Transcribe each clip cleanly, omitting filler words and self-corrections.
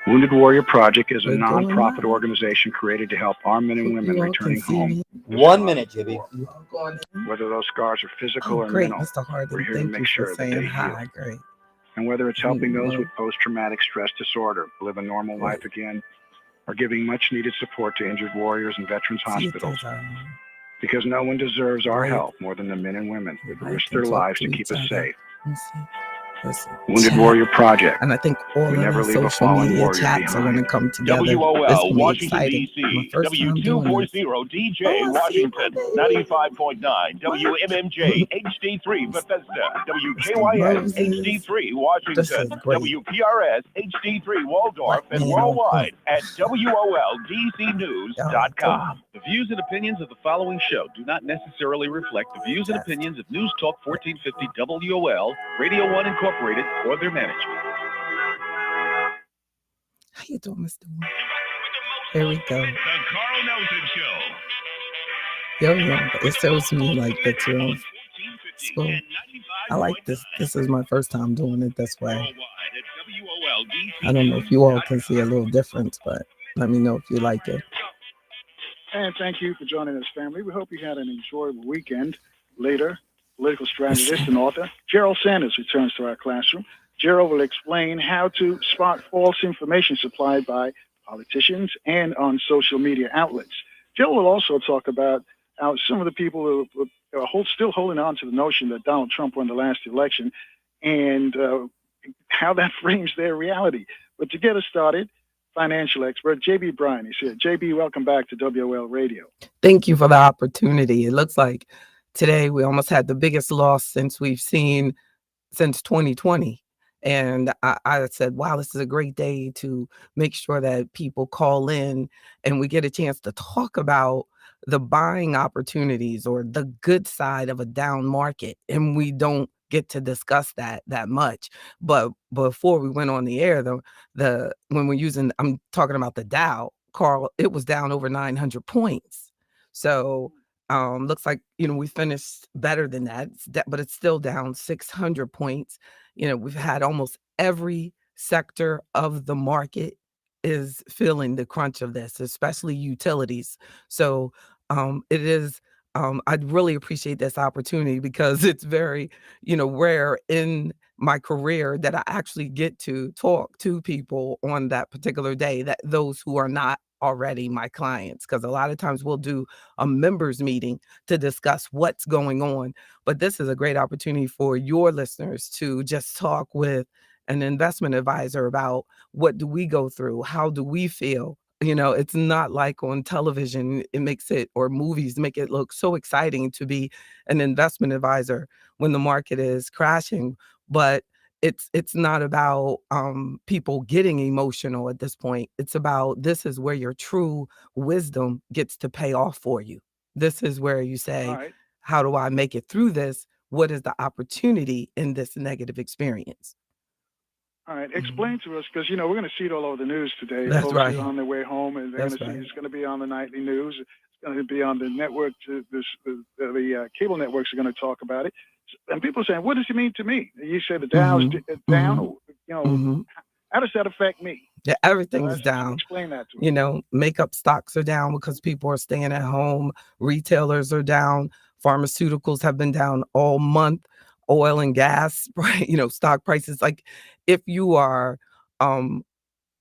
Wounded Warrior Project is a We're going nonprofit live. organization created to help our men and Hope women you all can returning see home. me. 1 minute, Jibby. You all going in? Whether those scars are physical Oh, or great, mental, Mr. we're Harden. here to Thank make you for sure that saying they heal. hi. Great. And whether it's helping those Well, with post-traumatic stress disorder live a normal life great. again, or giving much-needed support to injured warriors and veterans See if hospitals, there's because no one deserves our great. help more than the men and women who Everybody risk can their talk lives to to each keep us other. safe. Let me see. Listen, Wounded chat. Warrior Project. And I think all We of never the leave a social fallen media warrior chats are going behind. to come together. It's WOL, going to be Washington, exciting. D.C. My first time doing this. W240DJ, Oh, I see my Washington. baby. 95.9. WMMJ, HD3, Bethesda. Mr. WKYS, Moses. HD3, This Washington. is great. WPRS, HD3, Waldorf, Black and man on worldwide point. at WOLDCnews.com. The views and opinions of the following show do not necessarily reflect the views and opinions of News Talk 1450 WOL, Radio 1 Incorporated, or their management. How you doing, Mr. Moore? Here we go. The Carl Nelson Show. Yo, it shows me like that you're on school. I like this. This is my first time doing it this way. I don't know if you all can see a little difference, but let me know if you like it. And thank you for joining us, family. We hope you had an enjoyable weekend. Later, political strategist and author Gerald Sanders returns to our classroom. Gerald will explain how to spot false information supplied by politicians and on social media outlets. Gerald will also talk about how some of the people who are still holding on to the notion that Donald Trump won the last election and how that frames their reality. But to get us started, financial expert J.B. Bryan is here. J.B., welcome back to WOL Radio. Thank you for the opportunity. It looks like today we almost had the biggest loss since we've seen since 2020. And I said, wow, this is a great day to make sure that people call in and we get a chance to talk about the buying opportunities or the good side of a down market. And we don't get to discuss that much. But before we went on the air, I'm talking about the Dow, Carl, it was down over 900 points. So looks like, we finished better than that, but it's still down 600 points. We've had almost every sector of the market is feeling the crunch of this, especially utilities. So it is, I'd really appreciate this opportunity because it's very, rare in my career that I actually get to talk to people on that particular day, that those who are not already my clients, because a lot of times we'll do a members meeting to discuss what's going on. But this is a great opportunity for your listeners to just talk with an investment advisor about what do we go through? How do we feel? It's not like on television, it makes it, or movies make it look so exciting to be an investment advisor when the market is crashing. But it's not about people getting emotional at this point. It's about, this is where your true wisdom gets to pay off for you. This is where you say, Right. how do I make it through this? What is the opportunity in this negative experience? All right, explain to us, because, we're going to see it all over the news today. That's Folks right. are on their way home, and they're going to see it's going to be on the nightly news. It's going to be on the network. The cable networks are going to talk about it. And people are saying, what does it mean to me? You say the Dow's down. How does that affect me? Yeah, everything's down. Explain that to me. Makeup stocks are down because people are staying at home. Retailers are down. Pharmaceuticals have been down all month. Oil and gas, right? Stock prices. Like, if you are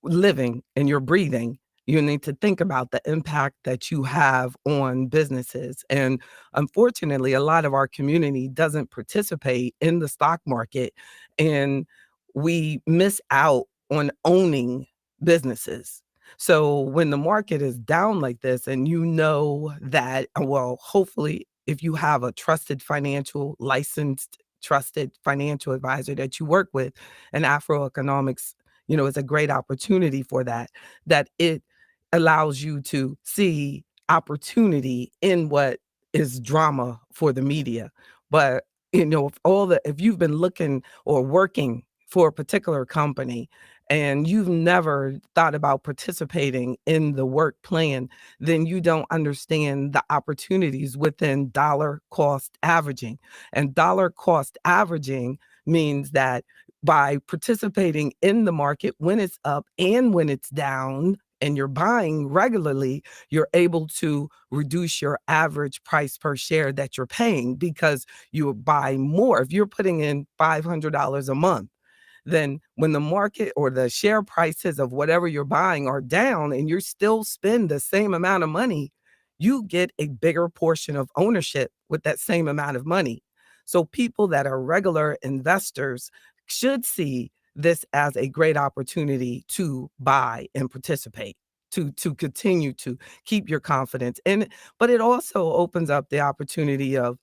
living and you're breathing, you need to think about the impact that you have on businesses. And unfortunately, a lot of our community doesn't participate in the stock market, and we miss out on owning businesses. So when the market is down like this, and that, well, hopefully if you have a licensed trusted financial advisor that you work with, and Afroeconomics, is a great opportunity for that it allows you to see opportunity in what is drama for the media. But, if you've been looking or working for a particular company and you've never thought about participating in the work plan, then you don't understand the opportunities within dollar cost averaging. And dollar cost averaging means that by participating in the market when it's up and when it's down, and you're buying regularly, you're able to reduce your average price per share that you're paying because you buy more. If you're putting in $500 a month, then when the market or the share prices of whatever you're buying are down and you still spend the same amount of money, you get a bigger portion of ownership with that same amount of money. So people that are regular investors should see this as a great opportunity to buy and participate, to continue to keep your confidence. But it also opens up the opportunity of,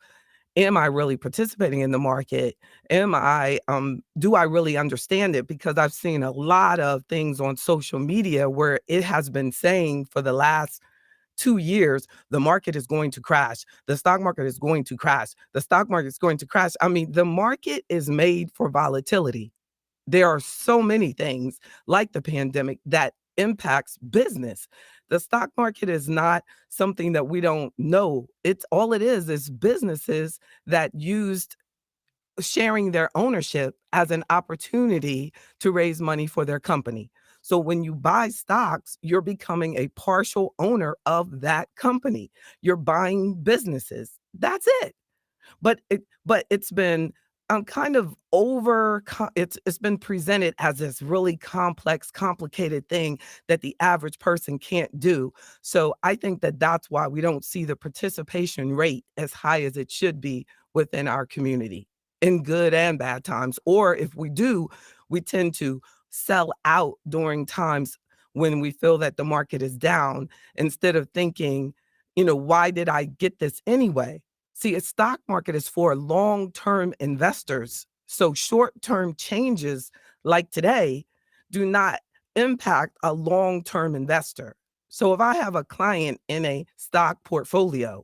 am I really participating in the market? Do I really understand it? Because I've seen a lot of things on social media where it has been saying for the last 2 years, the market is going to crash. The stock market is going to crash. The stock market is going to crash. I mean, the market is made for volatility. There are so many things like the pandemic that impacts business. The stock market is not something that we don't know. It's all it is businesses that used sharing their ownership as an opportunity to raise money for their company. So when you buy stocks, you're becoming a partial owner of that company. You're buying businesses. That's it. But it's been kind of it's been presented as this really complex, complicated thing that the average person can't do. So I think that that's why we don't see the participation rate as high as it should be within our community in good and bad times. Or if we do, we tend to sell out during times when we feel that the market is down instead of thinking, why did I get this anyway? See, a stock market is for long-term investors. So short-term changes like today do not impact a long-term investor. So if I have a client in a stock portfolio,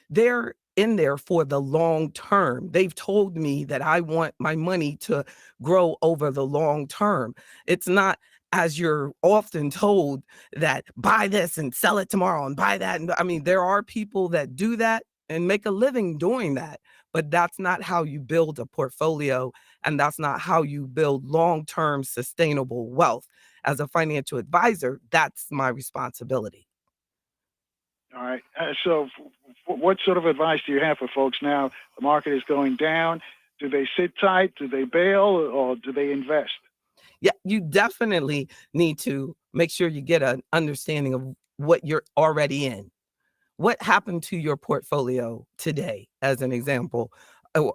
they're in there for the long term. They've told me that I want my money to grow over the long term. It's not, as you're often told, that buy this and sell it tomorrow and buy that. And I mean, there are people that do that and make a living doing that, but that's not how you build a portfolio, and that's not how you build long-term sustainable wealth. As a financial advisor, that's my responsibility. All right. So, what sort of advice do you have for folks now? The market is going down. Do they sit tight? Do they bail, or do they invest? Yeah, you definitely need to make sure you get an understanding of what you're already in. What happened to your portfolio today, as an example?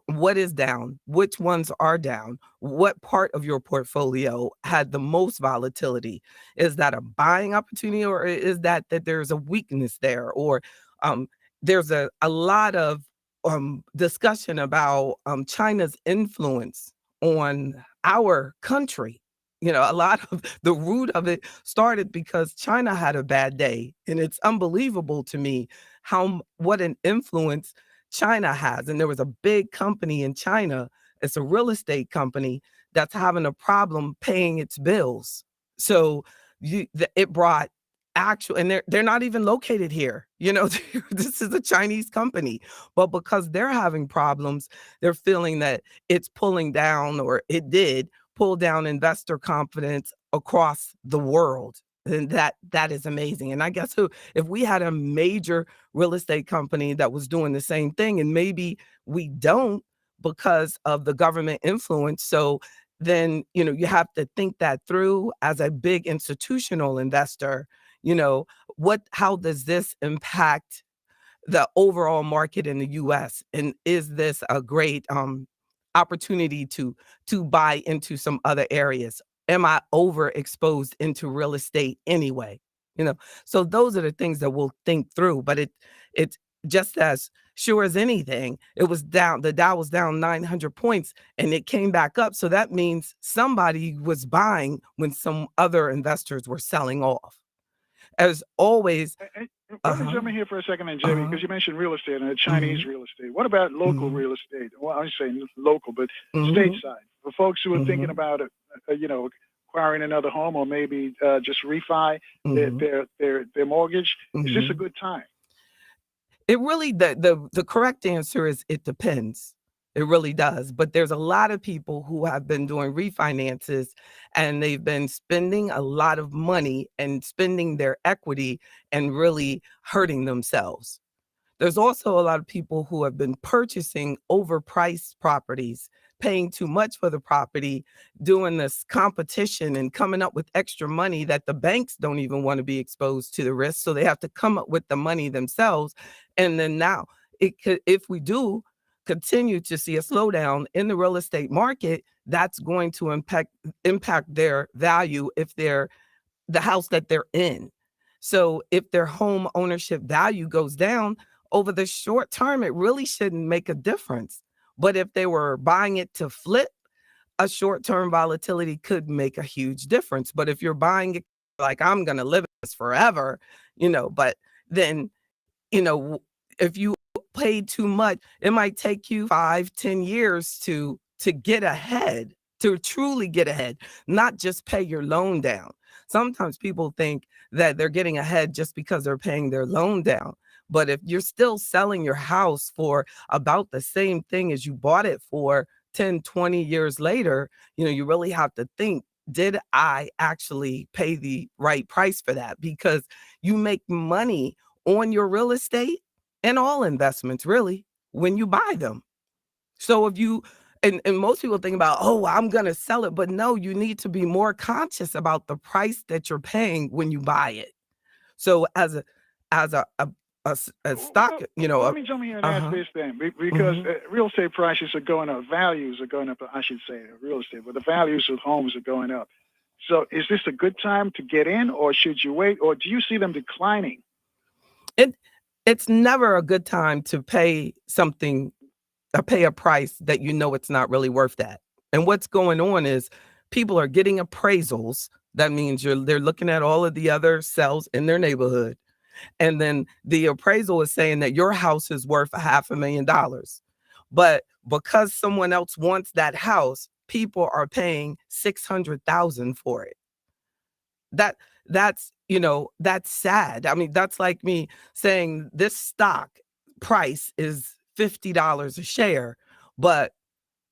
What is down? Which ones are down? What part of your portfolio had the most volatility? Is that a buying opportunity, or is that there's a weakness there? Or there's a lot of discussion about China's influence on our country. A lot of the root of it started because China had a bad day. And it's unbelievable to me what an influence China has. And there was a big company in China, it's a real estate company that's having a problem paying its bills. So it brought and they're not even located here. This is a Chinese company, but because they're having problems, they're feeling that it's pulling down, or it did pull down investor confidence across the world. And that is amazing. And I guess if we had a major real estate company that was doing the same thing, and maybe we don't because of the government influence. So then, you have to think that through as a big institutional investor. How does this impact the overall market in the US? And is this a great opportunity to buy into some other areas? Am I overexposed into real estate anyway? So those are the things that we'll think through. But it's just as sure as anything, it was down. The Dow was down 900 points and it came back up. So that means somebody was buying when some other investors were selling off. As always. Let me jump in here for a second, and Jamie, because you mentioned real estate and Chinese real estate. What about local real estate? Well, I'm saying local, but stateside. For folks who are thinking about acquiring another home, or maybe just refi their mortgage, is this a good time? It really, the correct answer is it depends. It really does. But there's a lot of people who have been doing refinances and they've been spending a lot of money and spending their equity and really hurting themselves. There's also a lot of people who have been purchasing overpriced properties, paying too much for the property, doing this competition and coming up with extra money that the banks don't even want to be exposed to the risk. So they have to come up with the money themselves. And then now, if we do continue to see a slowdown in the real estate market, that's going to impact their value if they're the house that they're in. So if their home ownership value goes down over the short term, it really shouldn't make a difference. But if they were buying it to flip, a short-term volatility could make a huge difference. But if you're buying it like, I'm going to live in this forever, but then, if you paid too much, it might take you 5-10 years to get ahead, to truly get ahead, not just pay your loan down. Sometimes people think that they're getting ahead just because they're paying their loan down. But if you're still selling your house for about the same thing as you bought it for 10, 20 years later, you really have to think, did I actually pay the right price for that? Because you make money on your real estate and all investments, really, when you buy them. So if you, and most people think about, I'm going to sell it. But no, you need to be more conscious about the price that you're paying when you buy it. So as a stock, let me jump in and ask this then, because real estate prices are going up, values are going up, I should say, real estate, but the values of homes are going up. So is this a good time to get in, or should you wait, or do you see them declining? It's never a good time to pay a price that it's not really worth that. And what's going on is people are getting appraisals. That means they're looking at all of the other sales in their neighborhood. And then the appraisal is saying that your house is worth $500,000. But because someone else wants that house, people are paying $600,000 for it. That's sad. I mean, that's like me saying this stock price is $50 a share, but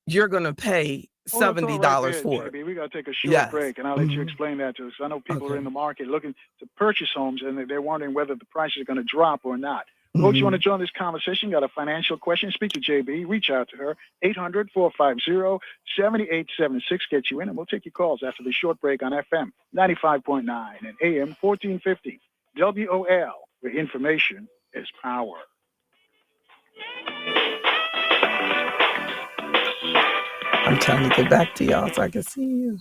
you're going to pay $70 for it. JB. We got to take a short break, and I'll let you explain that to us. I know people are in the market looking to purchase homes, and they're wondering whether the price is going to drop or not. Folks, you want to join this conversation, got a financial question, speak to JB, reach out to her, 800-450-7876, get you in, and we'll take your calls after the short break on FM 95.9 and AM 1450, WOL, where information is power. I'm trying to get back to y'all so I can see you.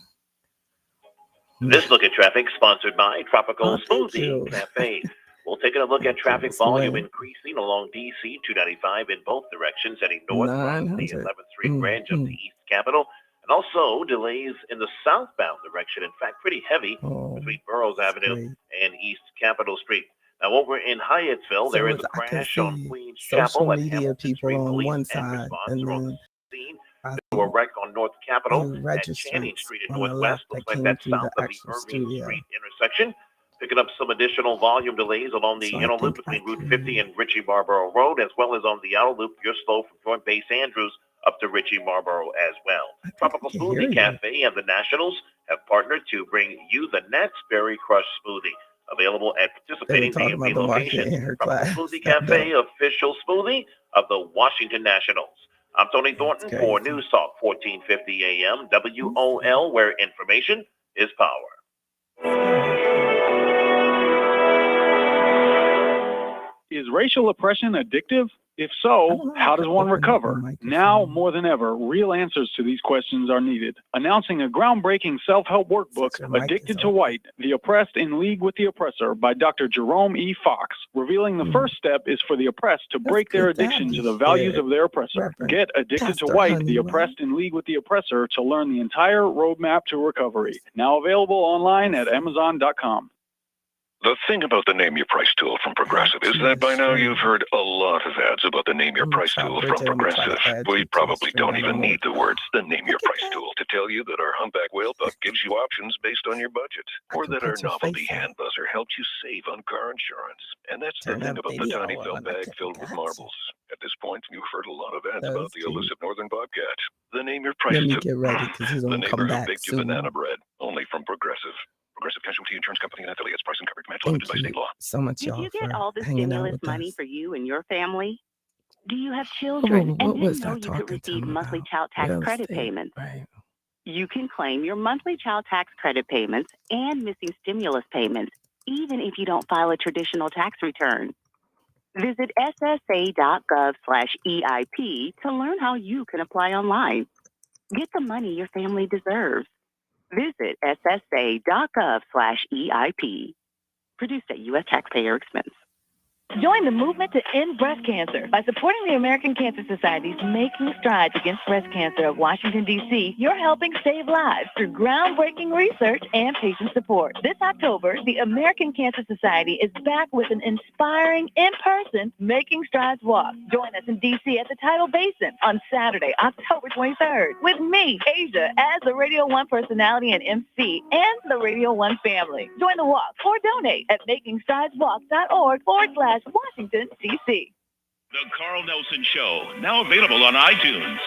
This look at traffic sponsored by Tropical Smoothie Cafe. We'll take a look at traffic volume increasing along DC 295 in both directions, heading north from the 11th Street branch of the East Capitol, and also delays in the southbound direction. In fact, pretty heavy between Burroughs Avenue and East Capitol Street. Now, over in Hyattsville, there is a crash on Queens Chapel at Hamilton Street. On one side, and then to a wreck on North Capitol at Channing Street in Northwest. Looks like that's south of the Irving Street intersection. Picking up some additional volume delays along the inner loop between Route 50 and Ritchie Marlboro Road, as well as on the outer loop. You're slow from Joint Base Andrews up to Ritchie Marlboro as well. Tropical Smoothie Cafe and the Nationals have partnered to bring you the Nats Berry Crush Smoothie, available at participating DMV locations. Tropical Smoothie Cafe, official smoothie of the Washington Nationals. I'm Tony Thornton for News Talk 1450 AM WOL, where information is power. Is racial oppression addictive? If so, how does one recover? Now, more than ever, real answers to these questions are needed. Announcing a groundbreaking self-help workbook, Addicted to White, The Oppressed in League with the Oppressor by Dr. Jerome E. Fox, revealing the first step is for the oppressed to break their addiction to the values of their oppressor. Get Addicted to White, The Oppressed in League with the Oppressor to learn the entire roadmap to recovery. Now available online at Amazon.com. The thing about the Name Your Price tool from Progressive is that by now you've heard a lot of ads about the Name Your Price tool from Progressive. We probably don't even need the words "the Name Your Price tool" to tell you that our humpback whale pup gives you options based on your budget, or that our novelty hand buzzer helps you save on car insurance. And that's the thing about the tiny felt bag filled with marbles. At this point, you've heard a lot of ads about the elusive northern bobcat. The Name Your Price Let me tool. get ready because he's The gonna come neighbor who back baked you soon. banana bread, only from Progressive. Progressive Casualty Insurance Company and affiliates. Price and coverage match Thank limited by state you law. so much, Did y'all, you get for all the hanging out stimulus with money us. for you and your family? Do you have Oh, children and what didn't was know that you could talking to receive him monthly about? child tax Real credit estate, payments? right? You can claim your monthly child tax credit payments and missing stimulus payments, even if you don't file a traditional tax return. Visit ssa.gov/EIP to learn how you can apply online. Get the money your family deserves. Visit ssa.gov/EIP. Produced at U.S. taxpayer expense. Join the movement to end breast cancer. By supporting the American Cancer Society's Making Strides Against Breast Cancer of Washington, D.C., you're helping save lives through groundbreaking research and patient support. This October, the American Cancer Society is back with an inspiring in-person Making Strides walk. Join us in D.C. at the Tidal Basin on Saturday, October 23rd, with me, Asia, as the Radio 1 personality and MC, and the Radio 1 family. Join the walk or donate at makingstrideswalk.org/Washington, D.C. The Carl Nelson Show, now available on iTunes.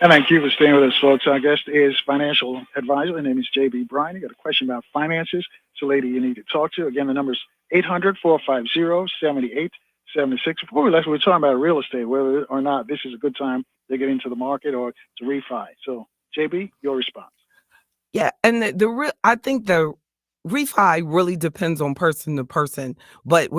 And thank you for staying with us, folks. Our guest is financial advisor. Her name is J.B. Bryan. You got a question about finances? It's a lady you need to talk to. Again, the number is 800-450-7876. Before we left, we were talking about real estate, whether or not this is a good time to get into the market or to refi. So, J.B., your response. Yeah, and I think the refi really depends on person to person. But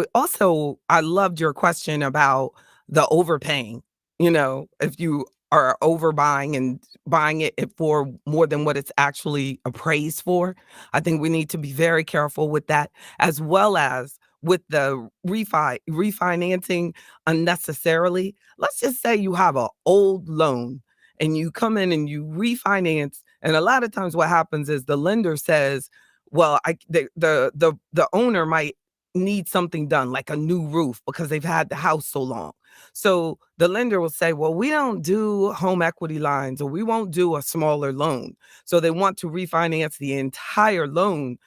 I loved your question about the overpaying. If you are overbuying and buying it for more than what it's actually appraised for, I think we need to be very careful with that, as well as with the refinancing unnecessarily. Let's just say you have an old loan and you come in and you refinance, and a lot of times what happens is the lender says, well, the owner might need something done, like a new roof, because they've had the house so long. So the lender will say, well, we don't do home equity lines, or we won't do a smaller loan. So they want to refinance the entire loan,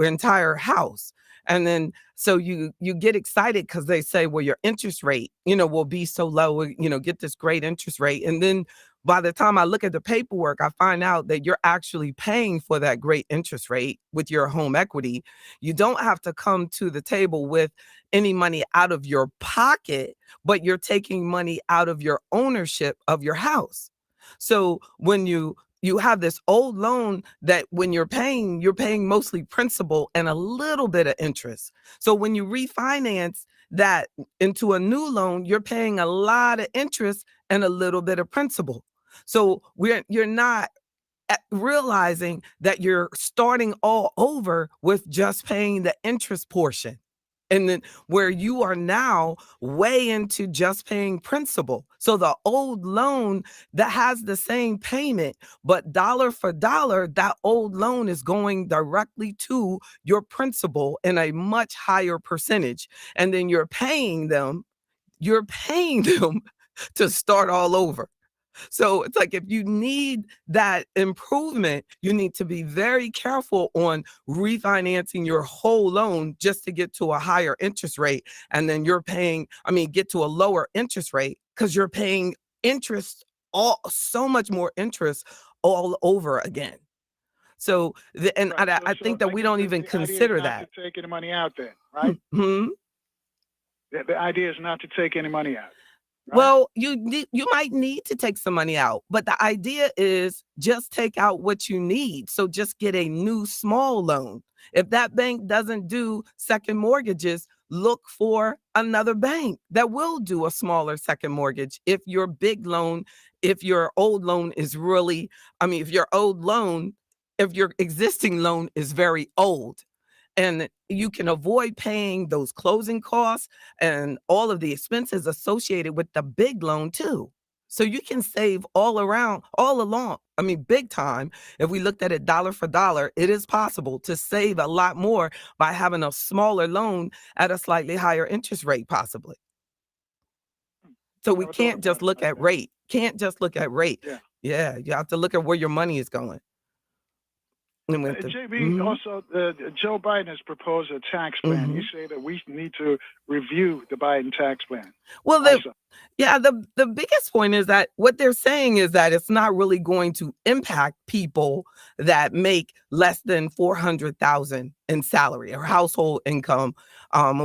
entire house. And then so you get excited because they say, well, your interest rate, will be so low, get this great interest rate. And then by the time I look at the paperwork, I find out that you're actually paying for that great interest rate with your home equity. You don't have to come to the table with any money out of your pocket, but you're taking money out of your ownership of your house. So when you have this old loan that when you're paying mostly principal and a little bit of interest. So when you refinance that into a new loan, you're paying a lot of interest and a little bit of principal. So you're not realizing that you're starting all over with just paying the interest portion. And then where you are now way into just paying principal. So the old loan that has the same payment, but dollar for dollar, that old loan is going directly to your principal in a much higher percentage. And then you're paying them to start all over. So it's like, if you need that improvement, you need to be very careful on refinancing your whole loan just to get to a higher interest rate. And then get to a lower interest rate because you're paying interest, so much more interest all over again. So, I think that we don't even consider that. To take any money out then, right? Mm-hmm. The idea is not to take any money out. Right? Well, you might need to take some money out, but the idea is just take out what you need. So just get a new small loan. If that bank doesn't do second mortgages, look for another bank that will do a smaller second mortgage. If your old loan is really, if your existing loan is very old, and you can avoid paying those closing costs and all of the expenses associated with the big loan too. So you can save all along. I mean, big time. If we looked at it dollar for dollar, it is possible to save a lot more by having a smaller loan at a slightly higher interest rate, possibly. So we can't just look at rate. Can't just look at rate. Yeah, you have to look at where your money is going. JB, also, Joe Biden has proposed a tax plan. You say that we need to review the Biden tax plan. Well, the biggest point is that what they're saying is that it's not really going to impact people that make less than $400,000 in salary or household income.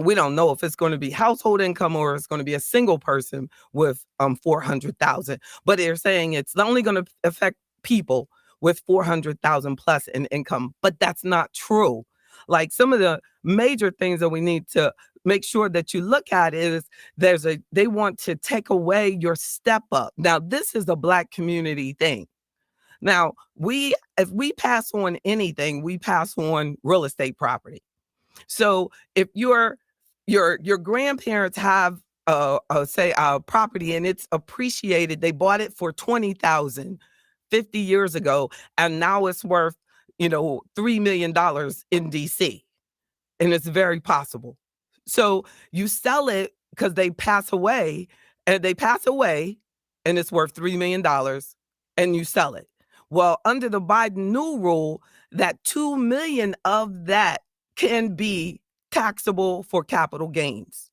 We don't know if it's going to be household income or it's going to be a single person with $400,000. But they're saying it's only going to affect people with 400,000 plus in income, but that's not true. Like some of the major things that we need to make sure that you look at is they want to take away your step up. Now, this is a Black community thing. Now, if we pass on anything, we pass on real estate property. So if your grandparents have say a property and it's appreciated, they bought it for $20,000 50 years ago, and now it's worth, $3 million in DC. And it's very possible. So you sell it because they pass away and it's worth $3 million and you sell it. Well, under the Biden new rule, that $2 million of that can be taxable for capital gains.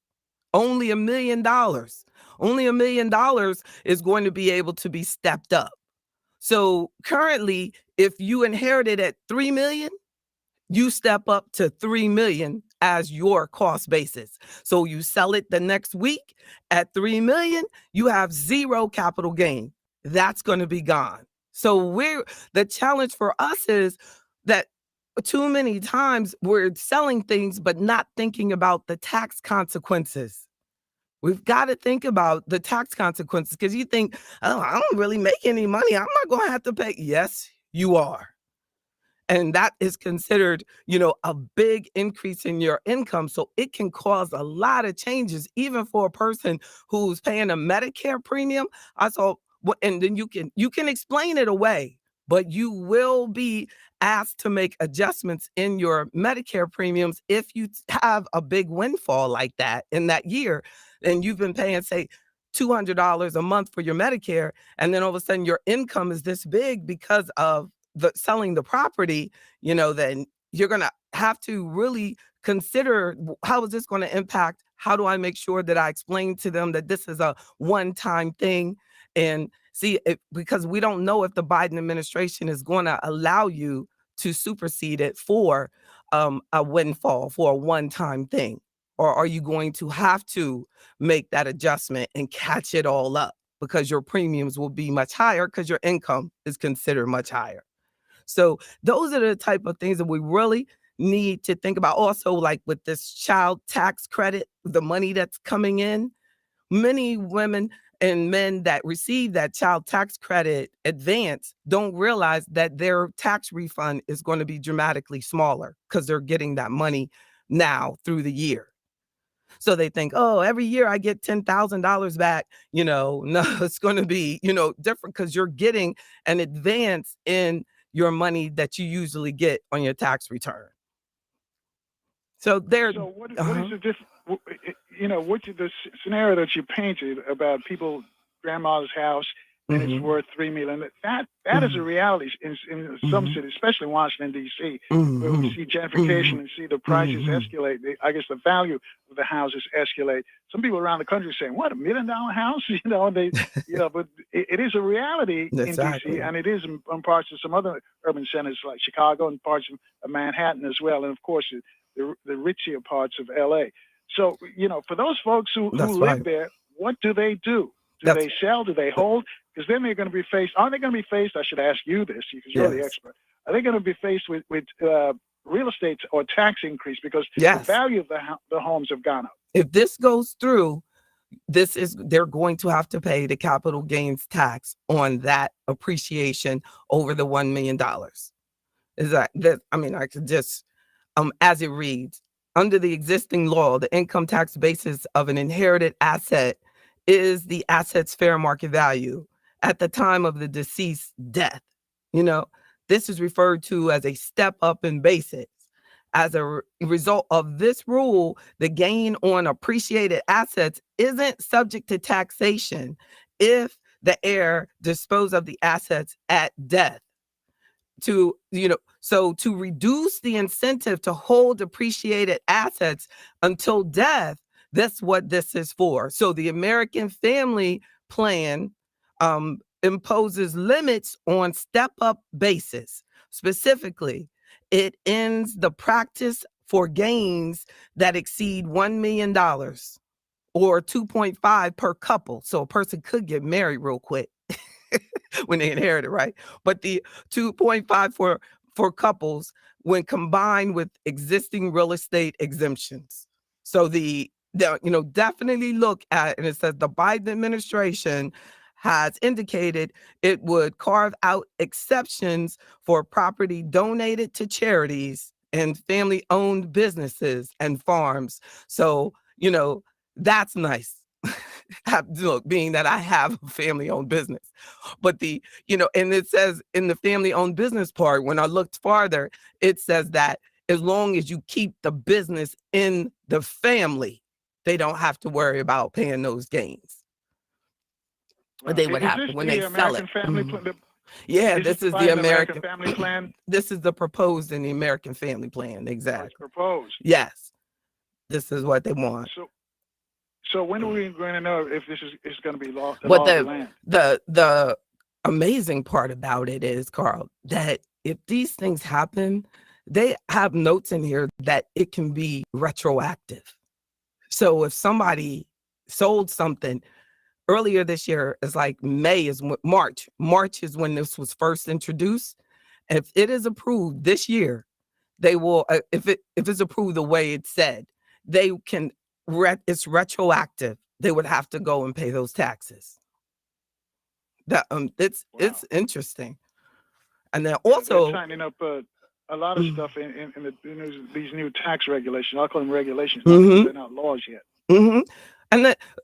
Only $1 million. Only $1 million is going to be able to be stepped up. So currently, if you inherited at $3 million, you step up to $3 million as your cost basis. So you sell it the next week at $3 million, you have zero capital gain. That's going to be gone. So the challenge for us is that too many times we're selling things, but not thinking about the tax consequences. We've got to think about the tax consequences because you think, oh, I don't really make any money. I'm not going to have to pay. Yes, you are. And that is considered, a big increase in your income. So it can cause a lot of changes, even for a person who's paying a Medicare premium. And then you can explain it away, but you will be asked to make adjustments in your Medicare premiums if you have a big windfall like that in that year. And you've been paying, say, $200 a month for your Medicare, and then all of a sudden your income is this big because of selling the property, then you're going to have to really consider, how is this going to impact? How do I make sure that I explain to them that this is a one-time thing? And because we don't know if the Biden administration is going to allow you to supersede it for a windfall, for a one-time thing. Or are you going to have to make that adjustment and catch it all up because your premiums will be much higher because your income is considered much higher? So those are the type of things that we really need to think about. Also, like with this child tax credit, the money that's coming in, many women and men that receive that child tax credit advance don't realize that their tax refund is going to be dramatically smaller because they're getting that money now through the year. So they think, oh, every year I get $10,000 back. No, it's going to be, different because you're getting an advance in your money that you usually get on your tax return. So what is the difference? What's the scenario that you painted about grandma's house and it's worth $3 million? That is a reality in some cities, especially Washington, D.C., where we see gentrification and see the prices escalate. I guess the value of the houses escalate. Some people around the country are saying, what, $1 million house? But it is a reality in D.C., and it is in parts of some other urban centers like Chicago and parts of Manhattan as well, and of course the richier parts of L.A. So, for those folks who live there, what do they do? Do they sell? Do they hold? Because then they're going to be faced. Are they going to be faced? I should ask you this because you're the expert. Are they going to be faced with real estate or tax increase because the value of the homes have gone up? If this goes through, they're going to have to pay the capital gains tax on that appreciation over the $1 million. Is that? I mean, I could just as it reads, under the existing law, the income tax basis of an inherited asset is the asset's fair market value at the time of the deceased's death. This is referred to as a step up in basis. As a result of this rule, the gain on appreciated assets isn't subject to taxation if the heir dispose of the assets at death. To reduce the incentive to hold appreciated assets until death, that's what this is for. So the American Family Plan imposes limits on step-up basis. Specifically, it ends the practice for gains that exceed $1 million or 2.5 per couple. So a person could get married real quick when they inherit it, right? But the 2.5 for couples when combined with existing real estate exemptions. So definitely look at, and it says the Biden administration has indicated it would carve out exceptions for property donated to charities and family-owned businesses and farms. So, that's nice. Look, being that I have a family-owned business. But and it says in the family-owned business part, when I looked farther, it says that as long as you keep the business in the family, they don't have to worry about paying those gains. But they would have to when they sell it. Yeah, this is the American Family Plan. This is the proposed in the American Family Plan. Exactly. It's proposed. Yes. This is what they want. So when are we going to know if this is going to be law? The amazing part about it is, Carl, that if these things happen, they have notes in here that it can be retroactive. So if somebody sold something earlier this year, it's like March is when this was first introduced. If it is approved this year, they will, if it's approved the way it said, they can, it's retroactive. They would have to go and pay those taxes. It's interesting. And then also they're tightening up a lot of stuff in these new tax regulations. I'll call them regulations. They're not laws yet. And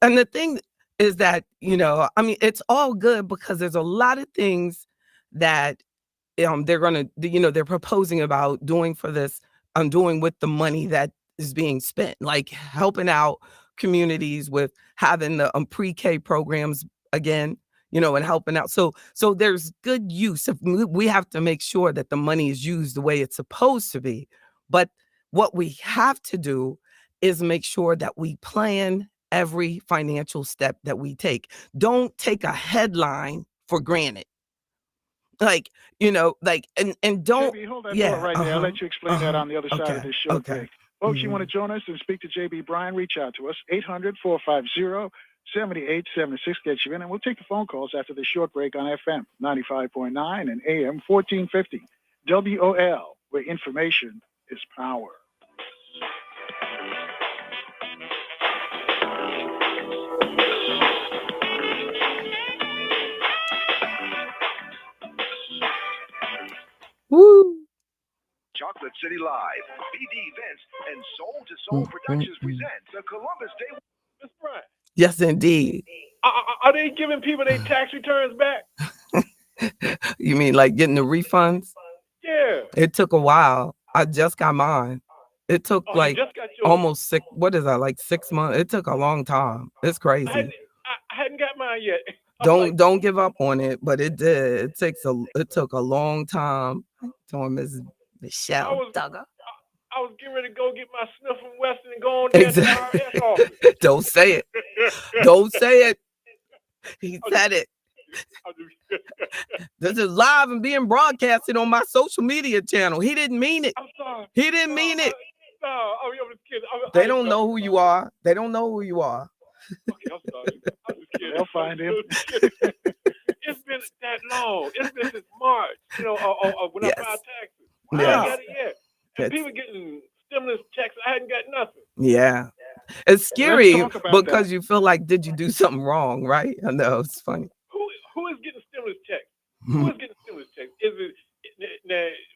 the thing is that, it's all good because there's a lot of things that they're going to, they're proposing about doing for this, doing with the money that is being spent, like helping out communities with having the pre-K programs again, and helping out. So there's good use. We have to make sure that the money is used the way it's supposed to be. But what we have to do is make sure that we plan every financial step that we take. Don't take a headline for granted. And don't. JB, hold that thought right there. I'll let you explain that on the other side of this show. Okay. Folks, you want to join us and speak to JB Bryan, reach out to us, 800-450-7876, get you in, and we'll take the phone calls after this short break on FM 95.9 and AM 1450, WOL, where information is power. Woo! Chocolate City Live, BD Events, and Soul to Soul Productions present the Columbus Day. Mr. Bryan. Yes, indeed. Are they giving people their tax returns back? You mean like getting the refunds? Yeah. It took a while. I just got mine. It took almost 6 months. It took a long time. It's crazy. I hadn't got mine yet. Don't give up on it, but it did. It took a long time. To Mrs. Michelle Duggar. I was getting ready to go get my sniff from Weston and go on there to the IRS office. Don't say it. Don't say it. He said it. This is live and being broadcasted on my social media channel. He didn't mean it. I'm sorry. He didn't mean it. No, I'm just kidding. They don't know who you are. They don't know who you are. Okay, I'm sorry. I'm just kidding. They'll find him. It's been that long. It's been since March, when I filed taxes. I Yes. haven't got it yet. And people getting stimulus checks. I hadn't got nothing. Yeah. It's scary because that. you feel like, did you do something wrong, right? I know, it's funny. Who is getting stimulus checks? Who is getting stimulus checks? Is it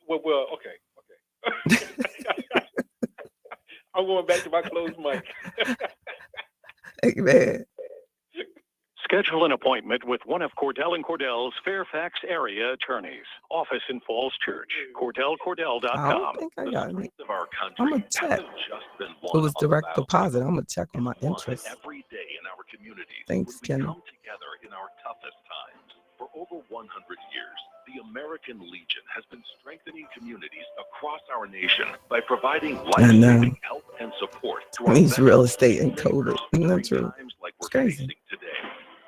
well, okay. I'm going back to my closed mic. Hey, man. Schedule an appointment with one of Cordell & Cordell's Fairfax area attorneys. Office in Falls Church. CordellCordell.com. I don't think I got it. Of our I'm country gonna check. hasn't just been It won was on the direct battlefield. deposit. I'm gonna check on my It's won interest. every day in our communities. Thanks, when we Kenny. come together in our toughest times. For over 100 years, the American Legion has been strengthening communities across our nation by providing life-saving help and support to our He's real estate veterans and coded. Isn't that true? times like It's we're crazy. facing today.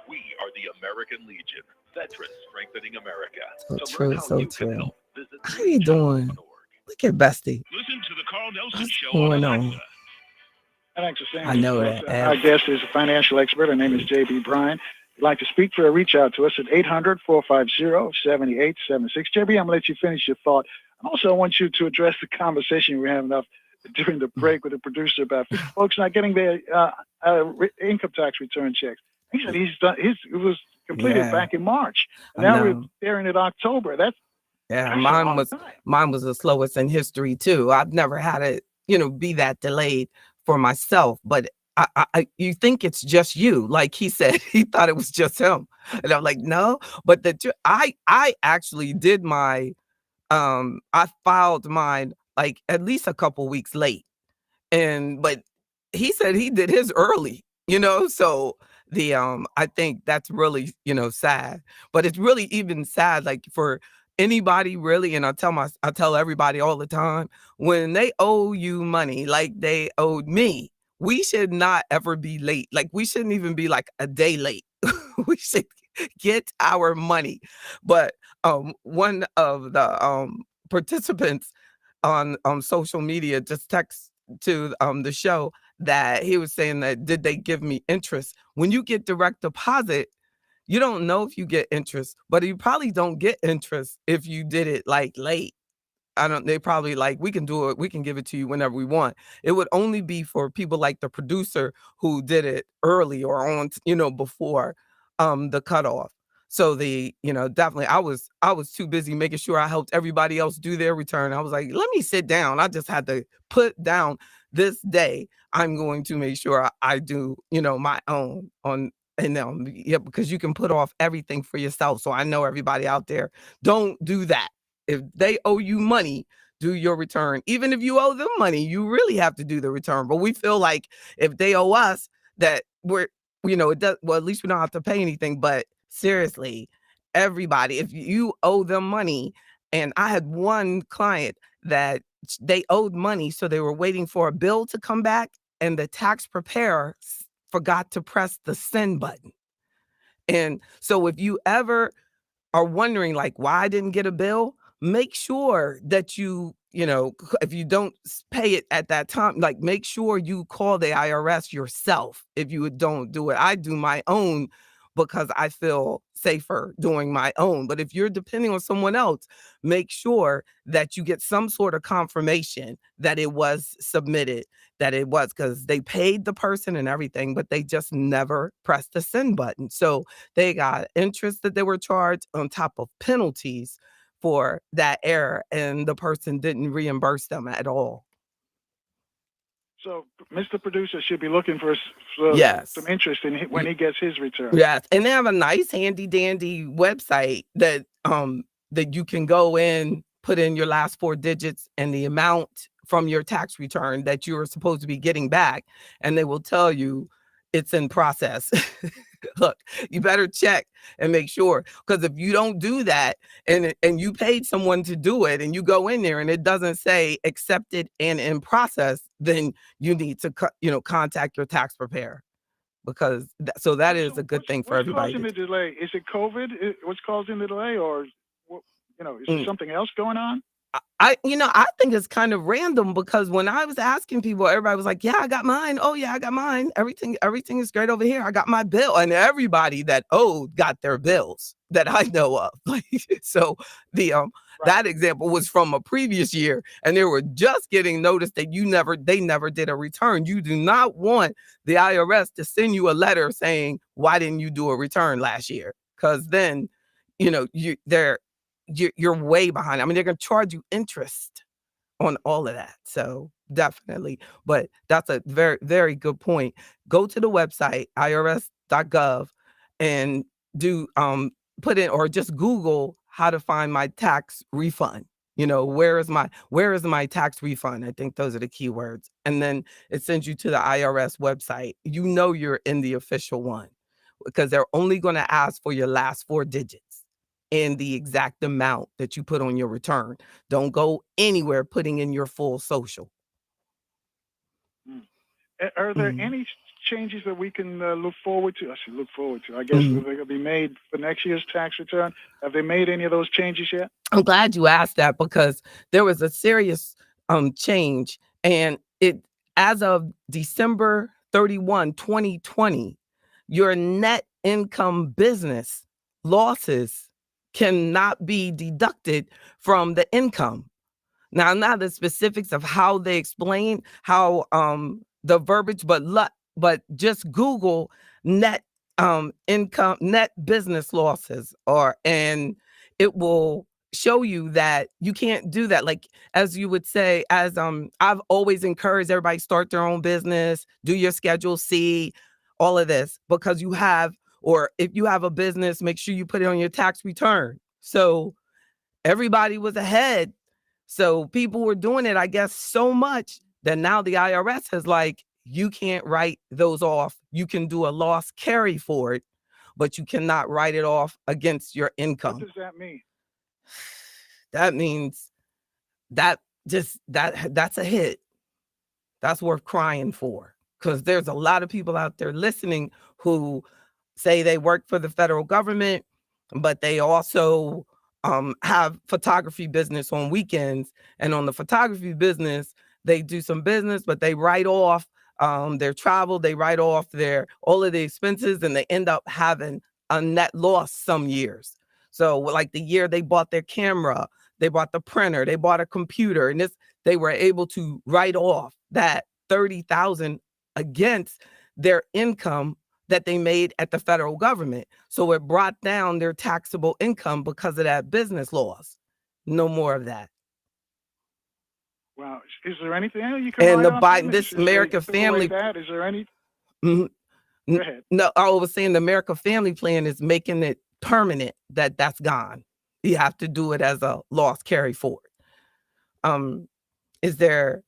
We are the American Legion, veterans strengthening America. So To true, learn how so you can true. help, visit How you doing? Look at Bestie. Listen to the Carl Nelson What's Show going on on? Alexa. Thanks for saying I know that. Our guest is a financial expert. Her name is J.B. Bryan. If you'd like to speak to her, reach out to us at 800-450-7876. J.B., I'm going to let you finish your thought. And also, I want you to address the conversation we were having during the break with the producer about folks not getting their income tax return checks. He said it was completed back in March. And now we're staring at October. That's mine was the slowest in history too. I've never had it, be that delayed for myself. But you think it's just you, like he said. He thought it was just him, and I'm like, no. But I actually did my I filed mine like at least a couple weeks late, but he said he did his early. So I think that's really sad. But it's really even sad like for anybody really, and I tell everybody all the time, when they owe you money like they owed me, we should not ever be late. Like we shouldn't even be like a day late. We should get our money. But one of the participants on social media just text to the show that he was saying that did they give me interest? When you get direct deposit, you don't know if you get interest, but you probably don't get interest if you did it like late. They probably like, we can do it. We can give it to you whenever we want. It would only be for people like the producer who did it early or on, before the cutoff. So definitely I was too busy making sure I helped everybody else do their return. I was like, let me sit down. I just had to put down this day. I'm going to make sure I do, my own because you can put off everything for yourself. So I know everybody out there, don't do that. If they owe you money, do your return. Even if you owe them money, you really have to do the return. But we feel like if they owe us, that we're, it does, well, at least we don't have to pay anything. But seriously, everybody, if you owe them money, and I had one client that they owed money, so they were waiting for a bill to come back, and the tax preparer forgot to press the send button. And so if you ever are wondering like why I didn't get a bill, make sure that if you don't pay it at that time, like make sure you call the IRS yourself. If you don't do it, I do my own because I feel safer doing my own. But if you're depending on someone else, make sure that you get some sort of confirmation that it was submitted, because they paid the person and everything, but they just never pressed the send button. So they got interest that they were charged on top of penalties for that error, and the person didn't reimburse them at all. So Mr. Producer should be looking for some interest in when he gets his return. Yes, and they have a nice handy dandy website that you can go in, put in your last 4 digits and the amount from your tax return that you're supposed to be getting back, and they will tell you it's in process. Look, you better check and make sure, because if you don't do that and you paid someone to do it and you go in there and it doesn't say accepted and in process, then you need to contact your tax preparer, because that is a good thing for everybody. What's causing the delay? Is it COVID? What's causing the delay, or is there something else going on? I think it's kind of random, because when I was asking people, everybody was like, yeah, I got mine. Oh yeah, I got mine. Everything is great over here. I got my bill. And everybody that owed got their bills that I know of. So that example was from a previous year, and they were just getting notice that they never did a return. You do not want the IRS to send you a letter saying, why didn't you do a return last year? Because then, you're way behind. I mean, they're going to charge you interest on all of that. So definitely. But that's a very, very good point. Go to the website, irs.gov, and do put in, or just Google how to find my tax refund. Where is my tax refund? I think those are the keywords. And then it sends you to the IRS website. You're in the official one, because they're only going to ask for your last 4 digits and the exact amount that you put on your return. Don't go anywhere putting in your full social. Are there any changes that we can look forward to? I should look forward to. I guess they're going to be made for next year's tax return. Have they made any of those changes yet? I'm glad you asked that, because there was a serious change, and as of December 31, 2020, your net income business losses cannot be deducted from the income. Now, not the specifics of how they explain how the verbiage, but just Google net income, net business losses, and it will show you that you can't do that. Like, as you would say, as I've always encouraged everybody, start their own business, do your Schedule C, all of this, because or if you have a business, make sure you put it on your tax return. So everybody was ahead. So people were doing it, I guess, so much that now the IRS has you can't write those off. You can do a loss carry for it, but you cannot write it off against your income. What does that mean? That means that's a hit. That's worth crying for, because there's a lot of people out there listening who say they work for the federal government, but they also have photography business on weekends. And on the photography business, they do some business, but they write off their travel, they write off all of the expenses, and they end up having a net loss some years. So like the year they bought their camera, they bought the printer, they bought a computer, and they were able to write off that $30,000 against their income that they made at the federal government. So it brought down their taxable income because of that business loss. No more of that. Wow. Is there anything you can and write the off Biden, this America Family, is there any? Mhm. Go ahead. No, I was saying the America Family Plan is making it permanent that's gone. You have to do it as a loss carry forward. Is there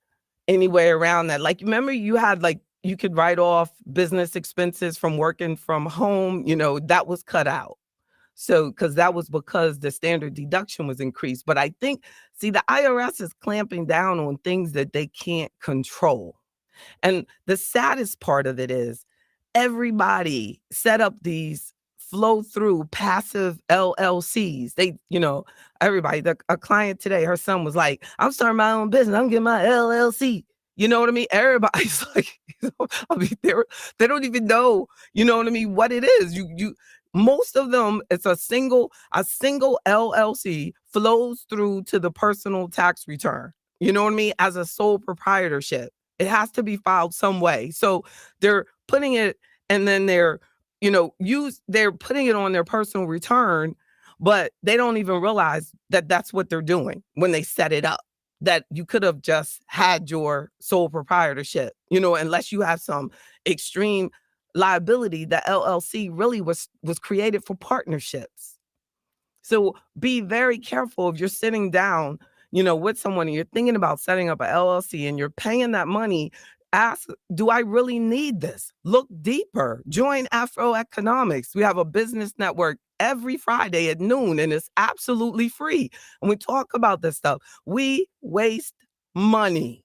any way around that? Like, remember you had you could write off business expenses from working from home, that was cut out. So, because the standard deduction was increased. But I think, the IRS is clamping down on things that they can't control. And the saddest part of it is everybody set up these flow through passive LLCs. They, everybody, a client today, her son was like, I'm starting my own business. I'm getting my LLC. You know what I mean? Everybody's like, they don't even know, what it is. Most of them, it's a single LLC flows through to the personal tax return. You know what I mean? As a sole proprietorship, it has to be filed some way. So they're putting it, and then they're putting it on their personal return, but they don't even realize that that's what they're doing when they set it up. That you could have just had your sole proprietorship, unless you have some extreme liability. The LLC really was created for partnerships. So be very careful if you're sitting down, with someone and you're thinking about setting up an LLC and you're paying that money. Ask, do I really need this? Look deeper. Join Afro Economics. We have a business network every Friday at noon, and it's absolutely free. And we talk about this stuff. We waste money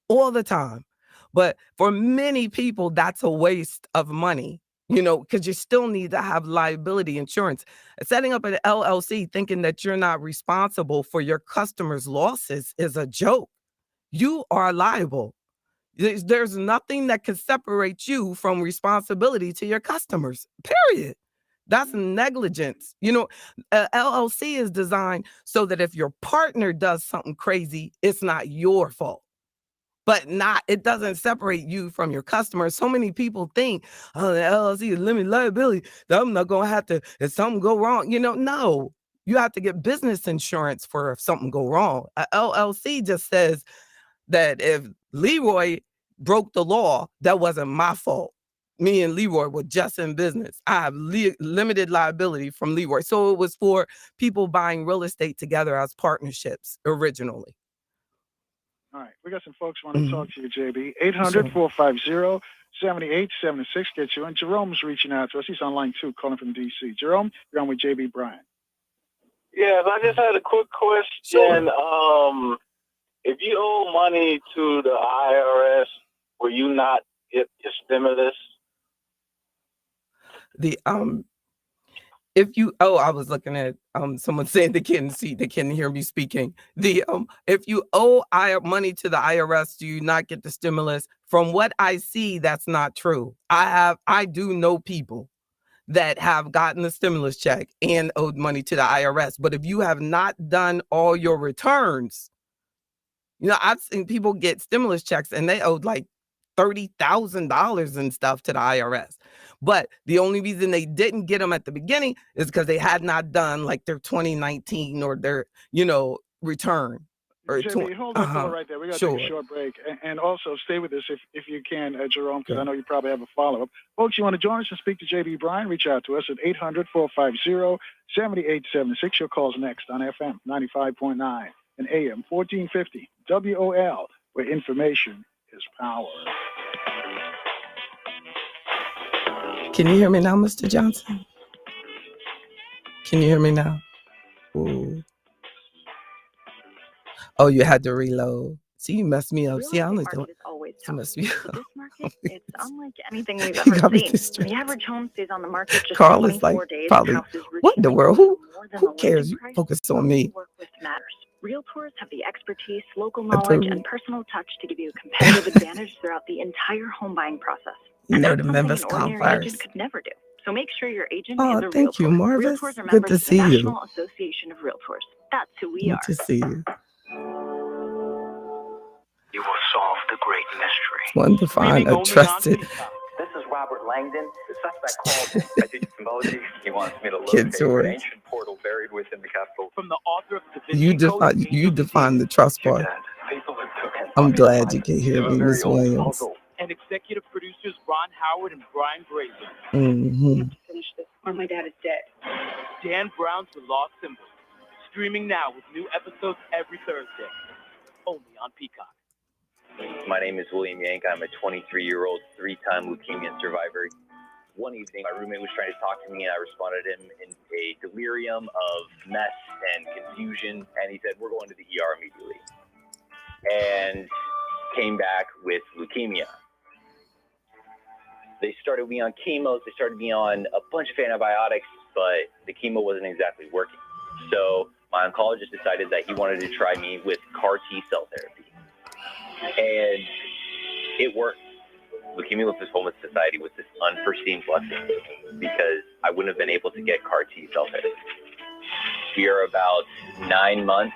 all the time. But for many people, that's a waste of money, because you still need to have liability insurance. Setting up an LLC thinking that you're not responsible for your customers' losses is a joke. You are liable. There's nothing that can separate you from responsibility to your customers, period. That's negligence. LLC is designed so that if your partner does something crazy, it's not your fault. But it doesn't separate you from your customers. So many people think, oh, the LLC is limited liability. I'm not going to have to, if something go wrong, no. You have to get business insurance for if something go wrong. A LLC just says that if Leroy broke the law, that wasn't my fault. me and Leroy were just in business. I have limited liability from Leroy. So it was for people buying real estate together as partnerships originally. All right. We got some folks want to talk to you, JB. 800-450-7876 gets you. And Jerome's reaching out to us. He's on line 2, calling from D.C. Jerome, you're on with JB Bryan. Yes, I just had a quick question. Sure. If you owe money to the IRS, will you not get your stimulus? If you I was looking at someone saying they couldn't hear me speaking. If you owe money to the IRS, do you not get the stimulus? From what I see, that's not true. I do know people that have gotten the stimulus check and owed money to the IRS. But if you have not done all your returns, I've seen people get stimulus checks and they owed like $30,000 and stuff to the IRS. But the only reason they didn't get them at the beginning is because they had not done like their 2019 or their, return. Or JB, hold that thought right there. We got to take a short break. And also stay with us if you can, Jerome, because I know you probably have a follow-up. Folks, you want to join us and speak to JB Bryan, reach out to us at 800-450-7876. Your call's next on FM 95.9 and AM 1450 WOL, where information is power. Can you hear me now, Mr. Johnson? Can you hear me now? Ooh. Oh, you had to reload. See, you messed me up. See, I only do it. You messed me up. This market, it's unlike anything we've ever seen. The average home stays on the market just Carl is 24 like, days. probably, what in the world? Who cares? You focus on me. Work with matters. Realtors have the expertise, local knowledge, and personal touch to give you a competitive advantage throughout the entire home buying process. The members call first. Agent could never do. So make sure your agent is a realtor. Thank you, Marvis. Realtors are Good to members see of the you. National Association of Realtors. That's who we are. Good to see you. You will solve the great mystery. One to find a trusted. This is Robert Langdon. The suspect called. I did symbology. He wants me to locate an ancient portal buried within the Capitol. From the author of the You define the trust part. I'm glad you can hear me, Ms. Williams. And executive producers Ron Howard and Brian Grazer. Mm-hmm. Finish this, or my dad is dead. Dan Brown's The Lost Symbol. Streaming now with new episodes every Thursday. Only on Peacock. My name is William Yank. I'm a 23-year-old, 3-time leukemia survivor. One evening, my roommate was trying to talk to me, and I responded to him in a delirium of mess and confusion. And he said, "We're going to the ER immediately." And came back with leukemia. They started me on chemos. They started me on a bunch of antibiotics, but the chemo wasn't exactly working. So my oncologist decided that he wanted to try me with CAR T-cell therapy. And it worked. Leukemia Lymphoma Society was this unforeseen blessing because I wouldn't have been able to get CAR T-cell therapy. We are about 9 months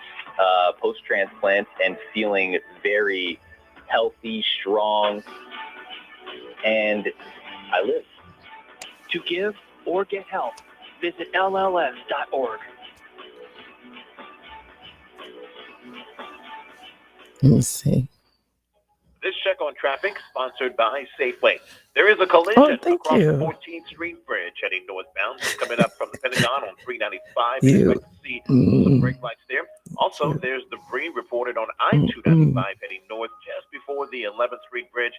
post-transplant and feeling very healthy, strong, and I live. To give or get help, visit LLS.org. Let me see. This check on traffic sponsored by Safeway. There is a collision across the 14th Street Bridge heading northbound, coming up from the Pentagon on 395. You expect to see some brake lights there. Also, there's debris reported on I-295 heading north just before the 11th Street Bridge,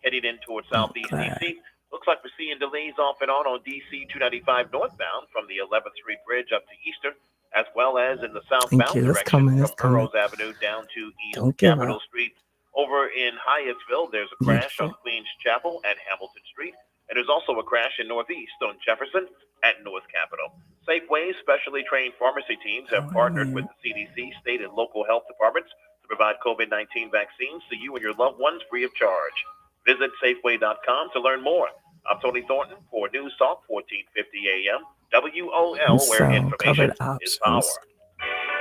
heading in towards Southeast DC. Looks like we're seeing delays off and on DC 295 northbound from the 11th Street Bridge up to Eastern, as well as in the southbound direction from Burroughs Avenue down to East Capitol Street. Over in Hyattsville, there's a crash on Queens Chapel at Hamilton Street, and there's also a crash in Northeast on Jefferson at North Capitol. Safeway specially trained pharmacy teams have partnered with the CDC, state and local health departments to provide COVID-19 vaccines to you and your loved ones free of charge. Visit Safeway.com to learn more. I'm Tony Thornton for News Talk 1450 AM, WOL, where information is power.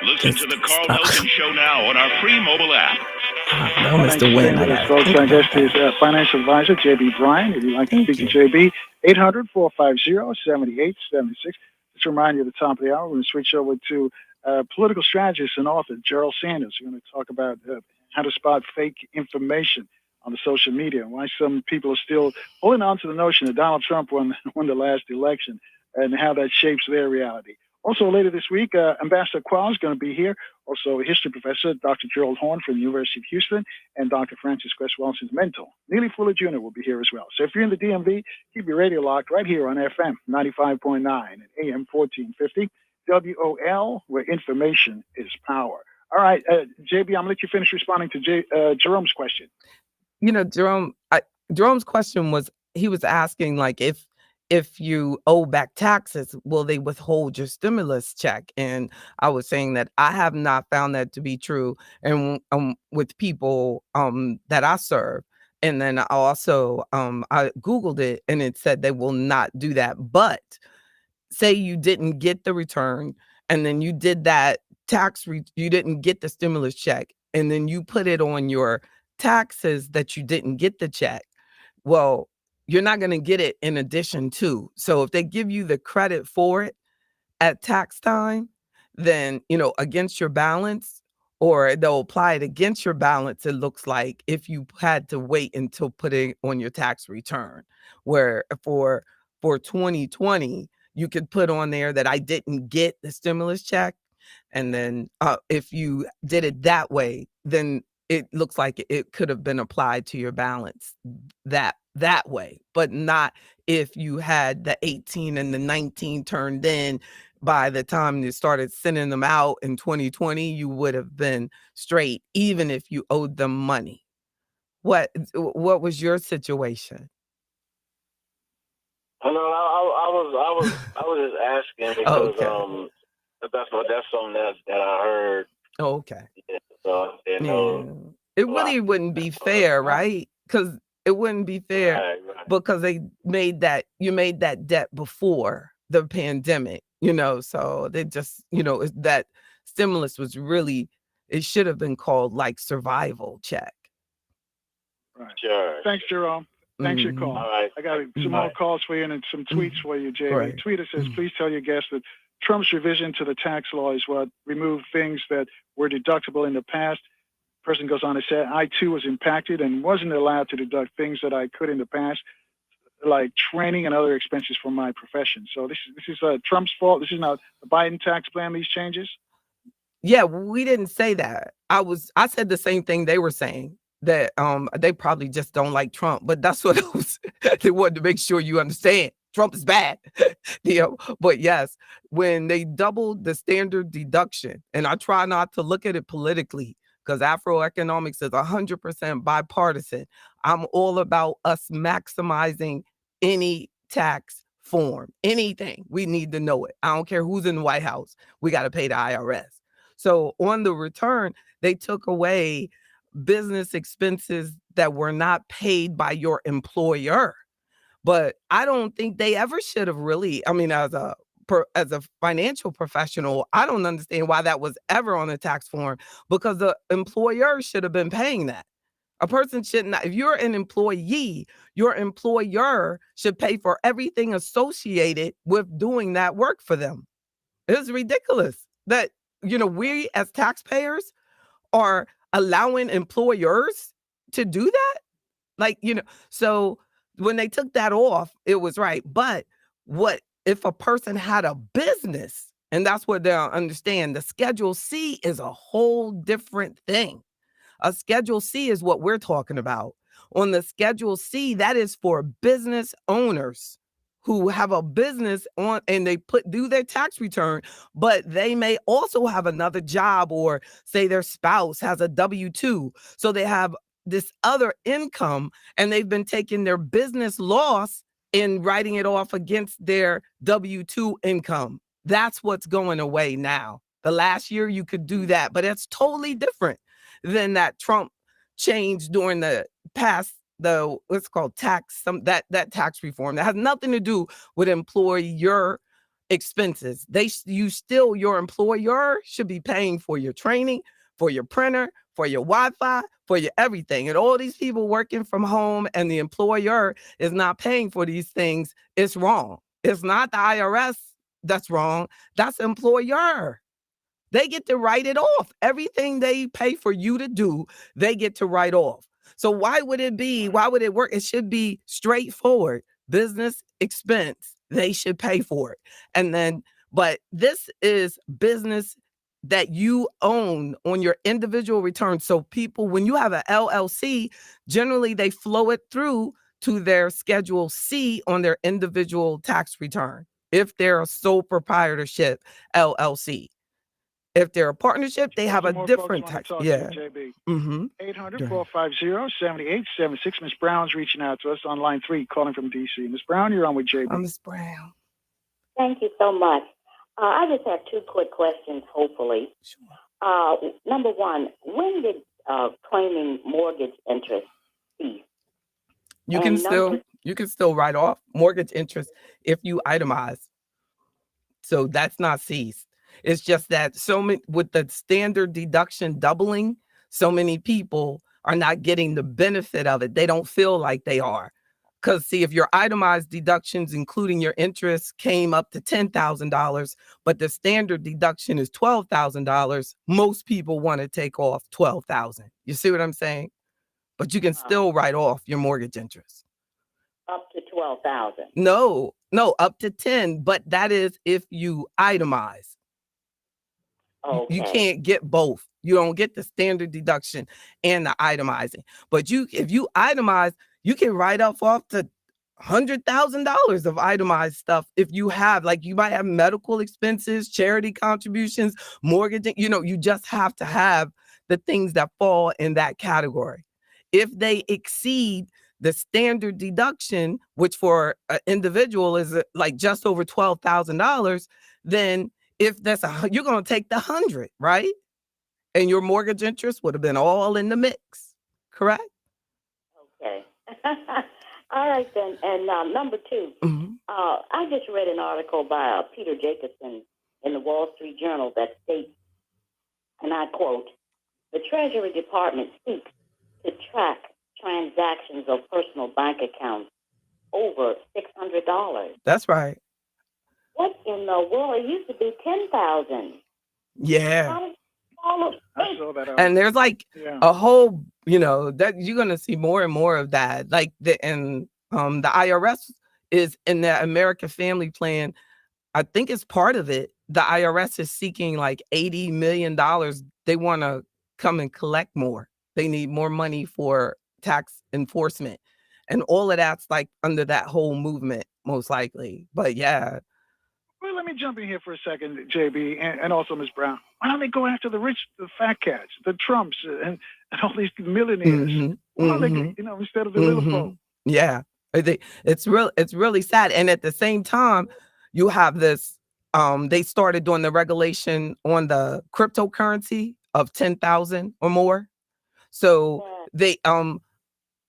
Listen to the Carl Hilton Show now on our free mobile app. Thanks for staying with us, folks. Our guest is financial advisor JB Bryan. If you'd like to speak to JB, 800-450-7876. Just to remind you at the top of the hour, we're going to switch over to political strategist and author Gerald Sanders. We're going to talk about how to spot fake information on the social media, and why some people are still holding on to the notion that Donald Trump won the last election, and how that shapes their reality. Also, later this week, Ambassador Qual is going to be here. Also, a history professor, Dr. Gerald Horn from the University of Houston, and Dr. Francis Quest-Welson's mentor, Neely Fuller Jr. will be here as well. So if you're in the DMV, keep your radio locked right here on FM 95.9 and AM 1450, WOL, where information is power. All right, JB, I'm going to let you finish responding to Jerome's question. You know, Jerome's question was, he was asking, like, if you owe back taxes, will they withhold your stimulus check? And I was saying that I have not found that to be true, and with people that I serve. And then I also I Googled it, and it said they will not do that. But say you didn't get the return, and then you did that you didn't get the stimulus check, and then you put it on your taxes that you didn't get the check. Well, you're not going to get it in addition to. So if they give you the credit for it at tax time, then, you know, against your balance, or they'll apply it against your balance, it looks like, if you had to wait until putting on your tax return. Where for 2020, you could put on there that I didn't get the stimulus check. And then if you did it that way, then it looks like it could have been applied to your balance that way, but not if you had the 18 and the 19 turned in by the time you started sending them out in 2020. You would have been straight, even if you owed them money. What was your situation? No, I was just asking because that's something that I heard. Oh, okay. Yeah, so I didn't know. It really wouldn't be fair, right? Because it wouldn't be fair, Right. because you made that debt before the pandemic, you know. So they just, you know, that stimulus was really, it should have been called like survival check. Right. Sure. Thanks, Jerome. Thanks for your call. All right. I got some more calls for you and some tweets for you, JB. Right. Tweeter says, please tell your guests that Trump's revision to the tax law is what removed things that were deductible in the past. Person goes on to say, I too was impacted and wasn't allowed to deduct things that I could in the past, like training and other expenses for my profession. So this is Trump's fault. This is not the Biden tax plan, these changes. Yeah, we didn't say that. I said the same thing they were saying, that they probably just don't like Trump, but that's what they wanted to make sure you understand. Trump is bad. You know, but yes, when they doubled the standard deduction, and I try not to look at it politically, because Afroeconomics is 100% bipartisan. I'm all about us maximizing any tax form, anything. We need to know it. I don't care who's in the White House. We got to pay the IRS. So on the return, they took away business expenses that were not paid by your employer. But I don't think they ever should have really, I mean, as a financial professional, I don't understand why that was ever on a tax form, because the employer should have been paying that. A person should not, if you're an employee, your employer should pay for everything associated with doing that work for them. It's ridiculous that, you know, we as taxpayers are allowing employers to do that. Like, you know, so when they took that off, it was right. But what if a person had a business? And that's what they'll understand. The Schedule C is a whole different thing. A Schedule C is what we're talking about. On the Schedule C, that is for business owners who have a business on, and they do their tax return, but they may also have another job, or say their spouse has a W-2. So they have this other income, and they've been taking their business loss and writing it off against their W-2 income. That's what's going away now. The last year you could do that, but it's totally different than that Trump change during the past, what's called tax, that tax reform that has nothing to do with employer expenses. Your employer should be paying for your training, for your printer, for your Wi-Fi, for your everything. And all these people working from home, and the employer is not paying for these things. It's wrong. It's not the IRS that's wrong. That's the employer. They get to write it off. Everything they pay for you to do, they get to write off. So why would it work? It should be straightforward. Business expense, they should pay for it. And then, but this is business that you own on your individual return. So people, when you have an LLC, generally they flow it through to their Schedule C on their individual tax return. If they're a sole proprietorship LLC. If they're a partnership, they have a different tax. Yeah. Mm-hmm. 800-450-7876. Ms. Brown's reaching out to us on line 3, calling from D.C. Ms. Brown, you're on with JB. Ms. Brown. Thank you so much. I just have 2 quick questions, hopefully. Sure. Number one, when did claiming mortgage interest cease? You can still write off mortgage interest if you itemize. So that's not ceased. It's just that with the standard deduction doubling, so many people are not getting the benefit of it. They don't feel like they are. Because see, if your itemized deductions, including your interest, came up to $10,000, but the standard deduction is $12,000, most people want to take off $12,000. You see what I'm saying? But you can still write off your mortgage interest. Up to $12,000. No, up to 10, but that is if you itemize. Okay. You can't get both. You don't get the standard deduction and the itemizing. But if you itemize, you can write off to $100,000 of itemized stuff. If you have, like, you might have medical expenses, charity contributions, mortgage, you just have to have the things that fall in that category. If they exceed the standard deduction, which for an individual is like just over $12,000, then if that's you're going to take the 100, right? And your mortgage interest would have been all in the mix, correct? Okay. All right, then. And number 2, I just read an article by Peter Jacobson in the Wall Street Journal that states, and I quote, "The Treasury Department seeks to track transactions of personal bank accounts over $600. That's right. What in the world? It used to be 10,000. Yeah. I saw that out. And there's like a whole, that you're gonna see more and more of that. Like the IRS is in the American Family Plan. I think it's part of it. The IRS is seeking like $80 million. They want to come and collect more. They need more money for tax enforcement, and all of that's like under that whole movement, most likely. But yeah. Well, let me jump in here for a second, JB, and also Ms. Brown. Why don't they go after the rich, the fat cats, the Trumps, and all these millionaires? Why don't they, instead of the little folk? Yeah, it's really sad. And at the same time, you have this. They started doing the regulation on the cryptocurrency of 10,000 or more. So they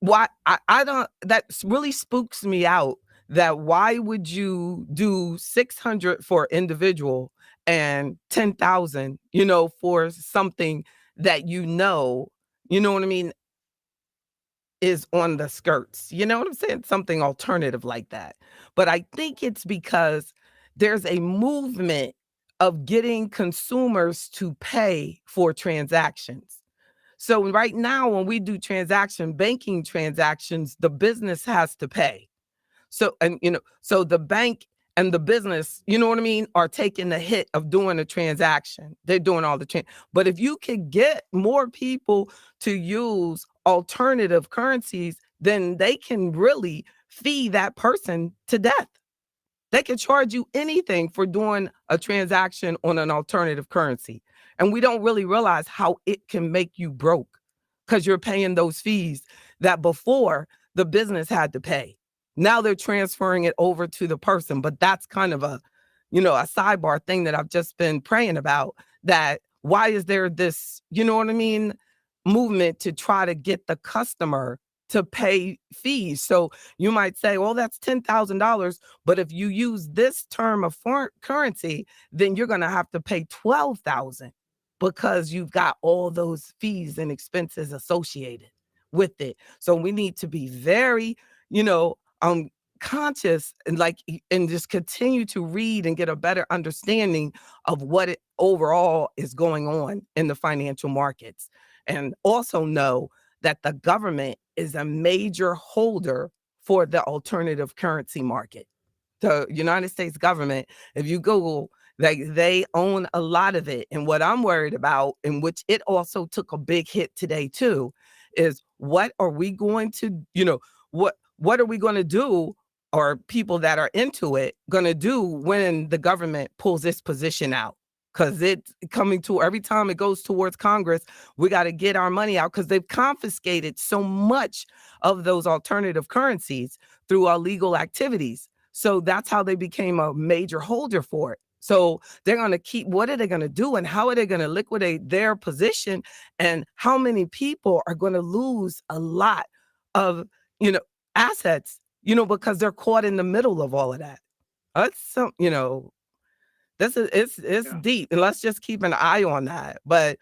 why I don't. That really spooks me out. That why would you do 600 for individual and 10,000, for something that you know what I mean, is on the skirts. You know what I'm saying? Something alternative like that. But I think it's because there's a movement of getting consumers to pay for transactions. So right now, when we do banking transactions, the business has to pay. So, so the bank and the business, you know what I mean, are taking the hit of doing a transaction. They're doing all the But if you could get more people to use alternative currencies, then they can really fee that person to death. They can charge you anything for doing a transaction on an alternative currency. And we don't really realize how it can make you broke because you're paying those fees that before the business had to pay. Now they're transferring it over to the person, but that's kind of a sidebar thing that I've just been praying about, that why is there this, movement to try to get the customer to pay fees? So you might say, well, that's $10,000, but if you use this term of currency, then you're going to have to pay $12,000 because you've got all those fees and expenses associated with it. So we need to be very, conscious and just continue to read and get a better understanding of what overall is going on in the financial markets, and also know that the government is a major holder for the alternative currency market. The United States government, if you Google, like, they own a lot of it. And what I'm worried about, and which it also took a big hit today too, is what are we going to, what are we going to do, or people that are into it going to do when the government pulls this position out? Because it's coming to every time it goes towards Congress, we got to get our money out, because they've confiscated so much of those alternative currencies through illegal activities. So that's how they became a major holder for it. So they're going to keep, what are they going to do, and how are they going to liquidate their position, and how many people are going to lose a lot of, assets, because they're caught in the middle of all of that. That's some, this is, it's deep, and let's just keep an eye on that. But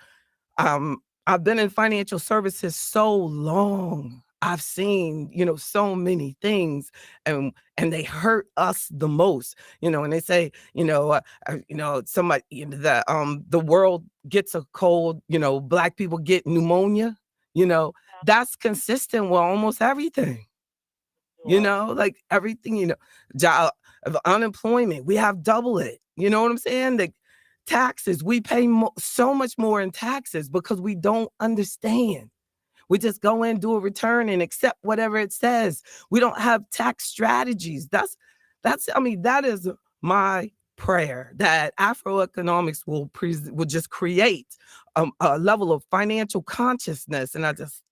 I've been in financial services so long. I've seen, so many things, and they hurt us the most, and they say, somebody, the world gets a cold, Black people get pneumonia, that's consistent with almost everything, like everything, job, unemployment, we have double it, you know what I'm saying? The taxes, we pay so much more in taxes because we don't understand. We just go in, do a return, and accept whatever it says. We don't have tax strategies. That is my prayer, that Afroeconomics will just create a level of financial consciousness. And I just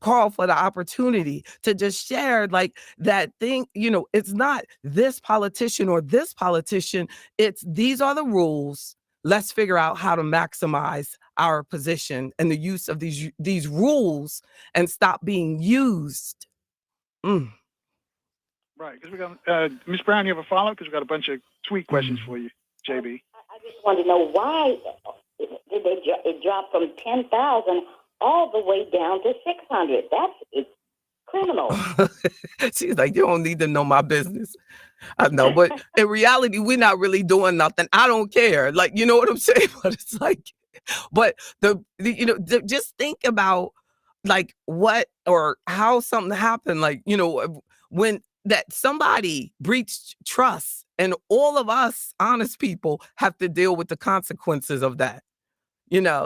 call for the opportunity to just share, like, that thing, it's not this politician or this politician. It's, these are the rules. Let's figure out how to maximize our position and the use of these rules, and stop being used. Right, because we got Ms. Brown. You have a follow-up, because we got a bunch of tweet questions for you, JB. I just want to know, why did it drop from 10,000 all the way down to 600? It's criminal. She's like, you don't need to know my business. I know, but in reality, we're not really doing nothing. I don't care. Like, you know what I'm saying? But it's like, but just think about, like, what or how something happened. Like, when that somebody breached trust, and all of us honest people have to deal with the consequences of that.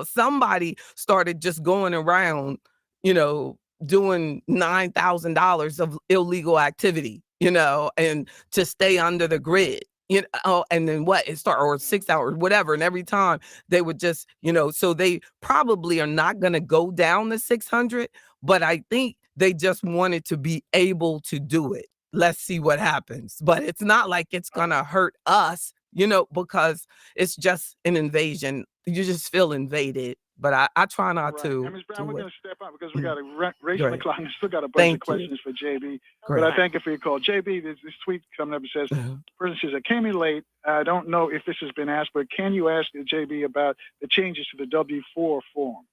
Somebody started just going around, doing $9,000 of illegal activity, and to stay under the grid, and then it started, or 6 hours, whatever. And every time they would just, so they probably are not going to go down to 600, but I think they just wanted to be able to do it. Let's see what happens. But it's not like it's going to hurt us, because it's just an invasion. You just feel invaded. But I try not to. And Ms. Brown, we're going to step up because we got a race on the clock, and still got a bunch of questions for JB. But I thank you for your call. JB, this tweet coming up, it says, person says, I came in late. I don't know if this has been asked, but can you ask JB about the changes to the W-4 form?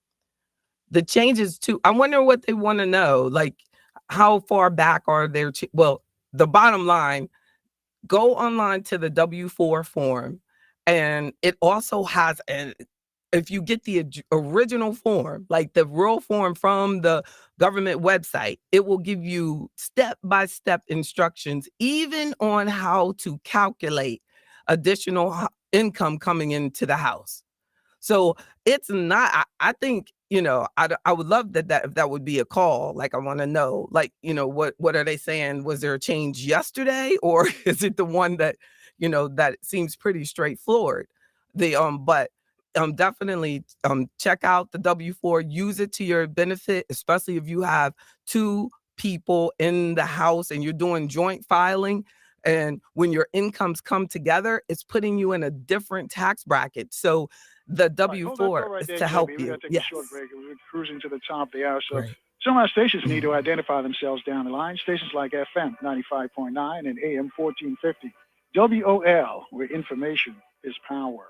The changes to, I wonder what they want to know. Like, how far back are there? Well, the bottom line, go online to the W-4 form, and it also has if you get the original form, like the real form from the government website, it will give you step-by-step instructions, even on how to calculate additional income coming into the house. So it's not, I think, I would love that if that would be a call. Like, I want to know, like, what are they saying? Was there a change yesterday, or is it the one that, that seems pretty straightforward? But definitely check out the W-4, use it to your benefit, especially if you have two people in the house and you're doing joint filing. And when your incomes come together, it's putting you in a different tax bracket. So the W-4 is to help you. Yes. A short break. We're cruising to the top of the hour. So some of our stations need to identify themselves down the line. Stations like FM 95.9 and AM 1450. WOL, where information is power.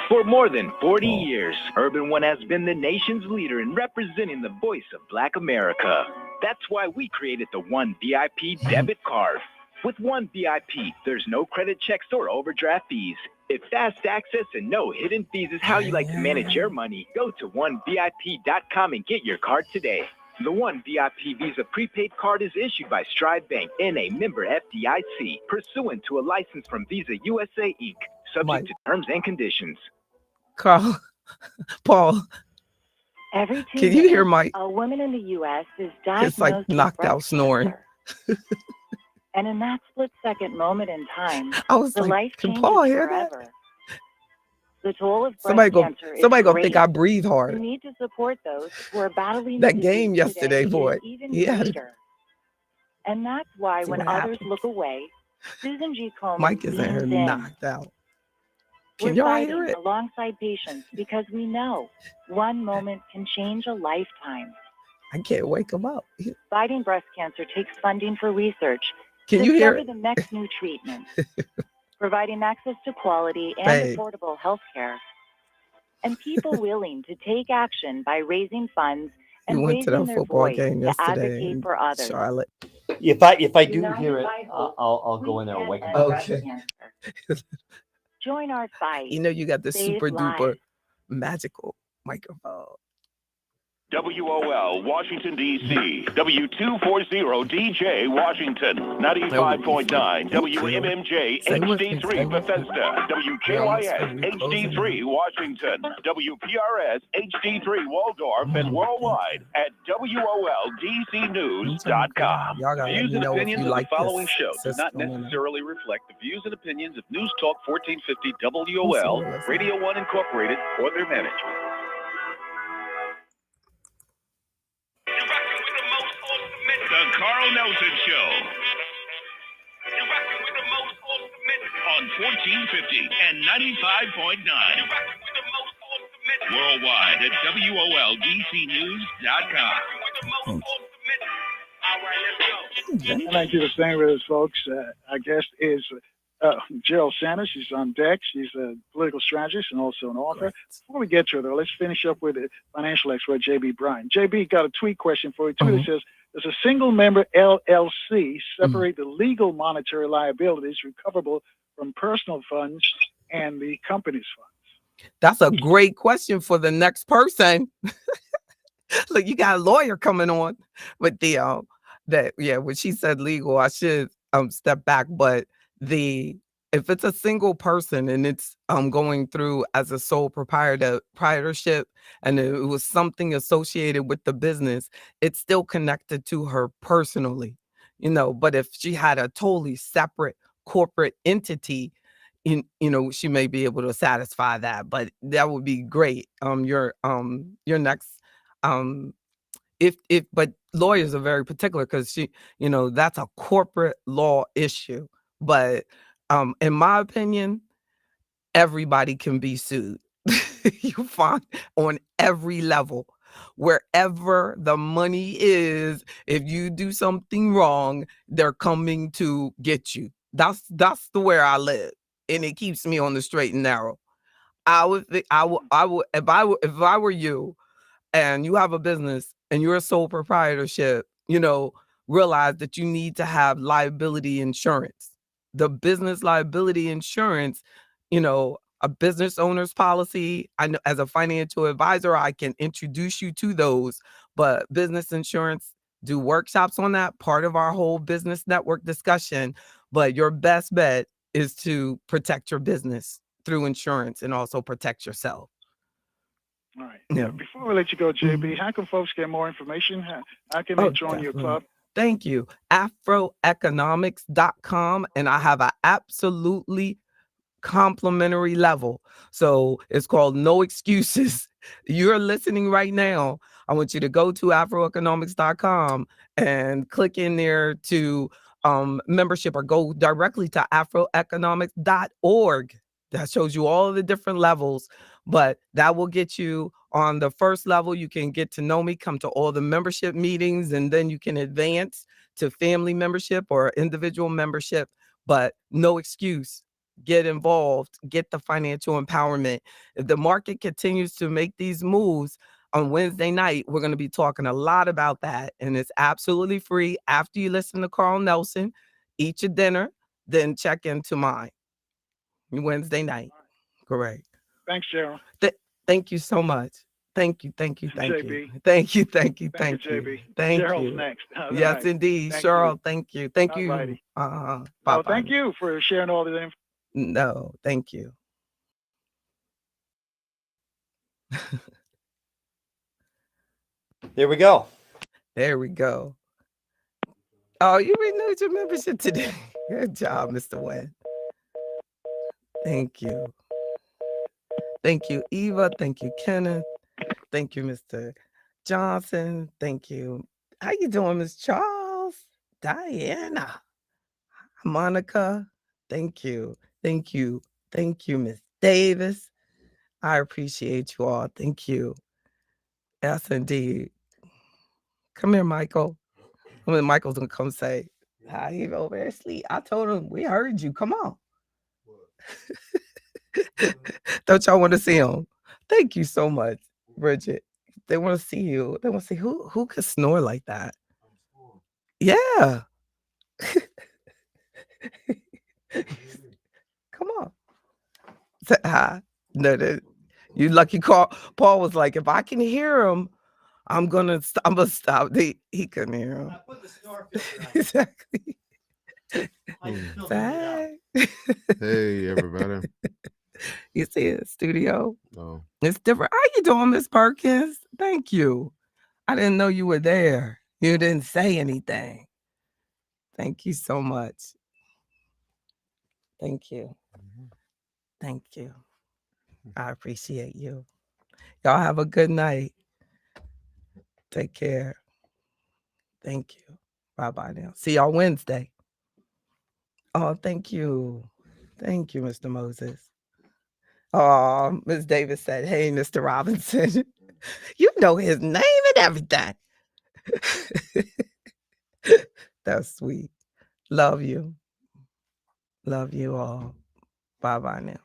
For more than 40 years, Urban One has been the nation's leader in representing the voice of Black America. That's why we created the One VIP debit card. With One VIP, there's no credit checks or overdraft fees. If fast access and no hidden fees is how you like to manage your money, go to onevip.com and get your card today. The One VIP Visa prepaid card is issued by Stride Bank, N.A. member FDIC, pursuant to a license from Visa USA Inc., subject to terms and conditions. Carl, Paul, Every 2 can you hear minutes, Mike? a woman in the U.S. is diagnosed It's like with knocked breast out snoring. cancer. And in that split-second moment in time, I was the like, life can changes Paul hear forever. that? The toll of breast Somebody cancer gonna is think great. I breathe We hard. need to support those who are battling That the game disease yesterday, today boy. is even He had greater. And that's why See when what others happened. look away, Susan G. Komen Mike is in here leans in. knocked out. We're Can y'all fighting hear it? alongside patients because we know one moment can change a lifetime. I can't wake him up. Fighting breast cancer takes funding for research. Can you hear Discover it? the next new treatment. Providing access to quality and Babe. affordable health care. And people willing to take action by raising funds We and went to raising that their football voice game to yesterday advocate in for others. Charlotte. If I do hear it, I'll go in there and wake him up. Okay. Join our fight. You know you got the Save super duper lives. magical microphone. WOL, Washington, D.C. W240DJ, Washington. 95.9. WMMJ, HD3, Bethesda. WKYS, HD3, Washington. WPRS, HD3, Waldorf, and worldwide at WOLDCnews.com. Y'all gotta let Views me and know if opinions you of like the following this show do not system. And necessarily reflect the views and opinions of News Talk 1450 WOL, Radio 1 Incorporated, or their management. The Carl Nelson Show. On 1450 and 95.9. Worldwide at WOLDCnews.com. I'd like you to stay with us, folks. Our guest is Gerald Sanders. She's on deck. She's a political strategist and also an author. Before we get to her, though, let's finish up with the financial expert, J.B. Bryan. J.B. got a tweet question for you, too, that says, does a single-member LLC separate the legal monetary liabilities recoverable from personal funds and the company's funds? that's a great question for the next person. Look, you got a lawyer coming on, but when she said legal, I should step back. But if it's a single person and it's going through as a sole proprietorship, and it was something associated with the business, it's still connected to her personally, But if she had a totally separate corporate entity, she may be able to satisfy that. But that would be great. Your next. But lawyers are very particular because that's a corporate law issue. But in my opinion, everybody can be sued. You find on every level, wherever the money is, if you do something wrong, they're coming to get you. That's the where I live, and it keeps me on the straight and narrow. I would if I were you, and you have a business and you're a sole proprietorship, realize that you need to have liability insurance. The business liability insurance, a business owner's policy. I know as a financial advisor, I can introduce you to those, but business insurance, do workshops on that, part of our whole business network discussion. But your best bet is to protect your business through insurance and also protect yourself. All right. Yeah. Before we let you go, JB, how can folks get more information? How can they join your club? Thank you. Afroeconomics.com. And I have an absolutely complimentary level. So it's called No Excuses. You're listening right now. I want you to go to afroeconomics.com and click in there to membership, or go directly to afroeconomics.org. That shows you all of the different levels, but that will get you on the first level. You can get to know me, come to all the membership meetings, and then you can advance to family membership or individual membership. But no excuse. Get involved, get the financial empowerment. If the market continues to make these moves on Wednesday night, we're going to be talking a lot about that. And it's absolutely free. After you listen to Carl Nelson, eat your dinner, then check into mine Wednesday night. Correct. Thanks, Gerald. Thank you so much. Thank you. Thank you. Thank JB. you. Thank you. Thank you. Thank Thank you, you. JB. Thank Gerald's you. next. All Yes, right. indeed. Thank Cheryl, you. thank you. Thank All you. righty. Bye. No, thank you for sharing all this information. No, thank you. There we go. There we go. Oh, you renewed your membership today. Good job, Mr. Wynn. Thank you. Thank you, Eva. Thank you, Kenneth. Thank you, Mr. Johnson. Thank you. How you doing, Miss Charles? Diana. Monica. Thank you. Thank you. Thank you, Miss Davis. I appreciate you all. Thank you. Yes, indeed. Come here, Michael. Michael's gonna come say, "Hi, he's over there asleep." I told him we heard you. Come on. Don't y'all want to see him? Thank you so much, Bridget. They want to see you. They want to see who could snore like that. Yeah. Come on. Say hi. No, you lucky Paul was like, if I can hear him, I'm gonna stop. He couldn't hear him. I put the snore filter on. Exactly. Hey, everybody. You see it, studio? Oh. It's different. How you doing, Miss Perkins? Thank you. I didn't know you were there. You didn't say anything. Thank you so much. Thank you. Thank you. I appreciate you. Y'all have a good night. Take care. Thank you. Bye-bye now. See y'all Wednesday. Oh, thank you. Thank you, Mr. Moses. Oh, Ms. Davis said, hey, Mr. Robinson. You know his name and everything. That's sweet. Love you. Love you all. Bye-bye now.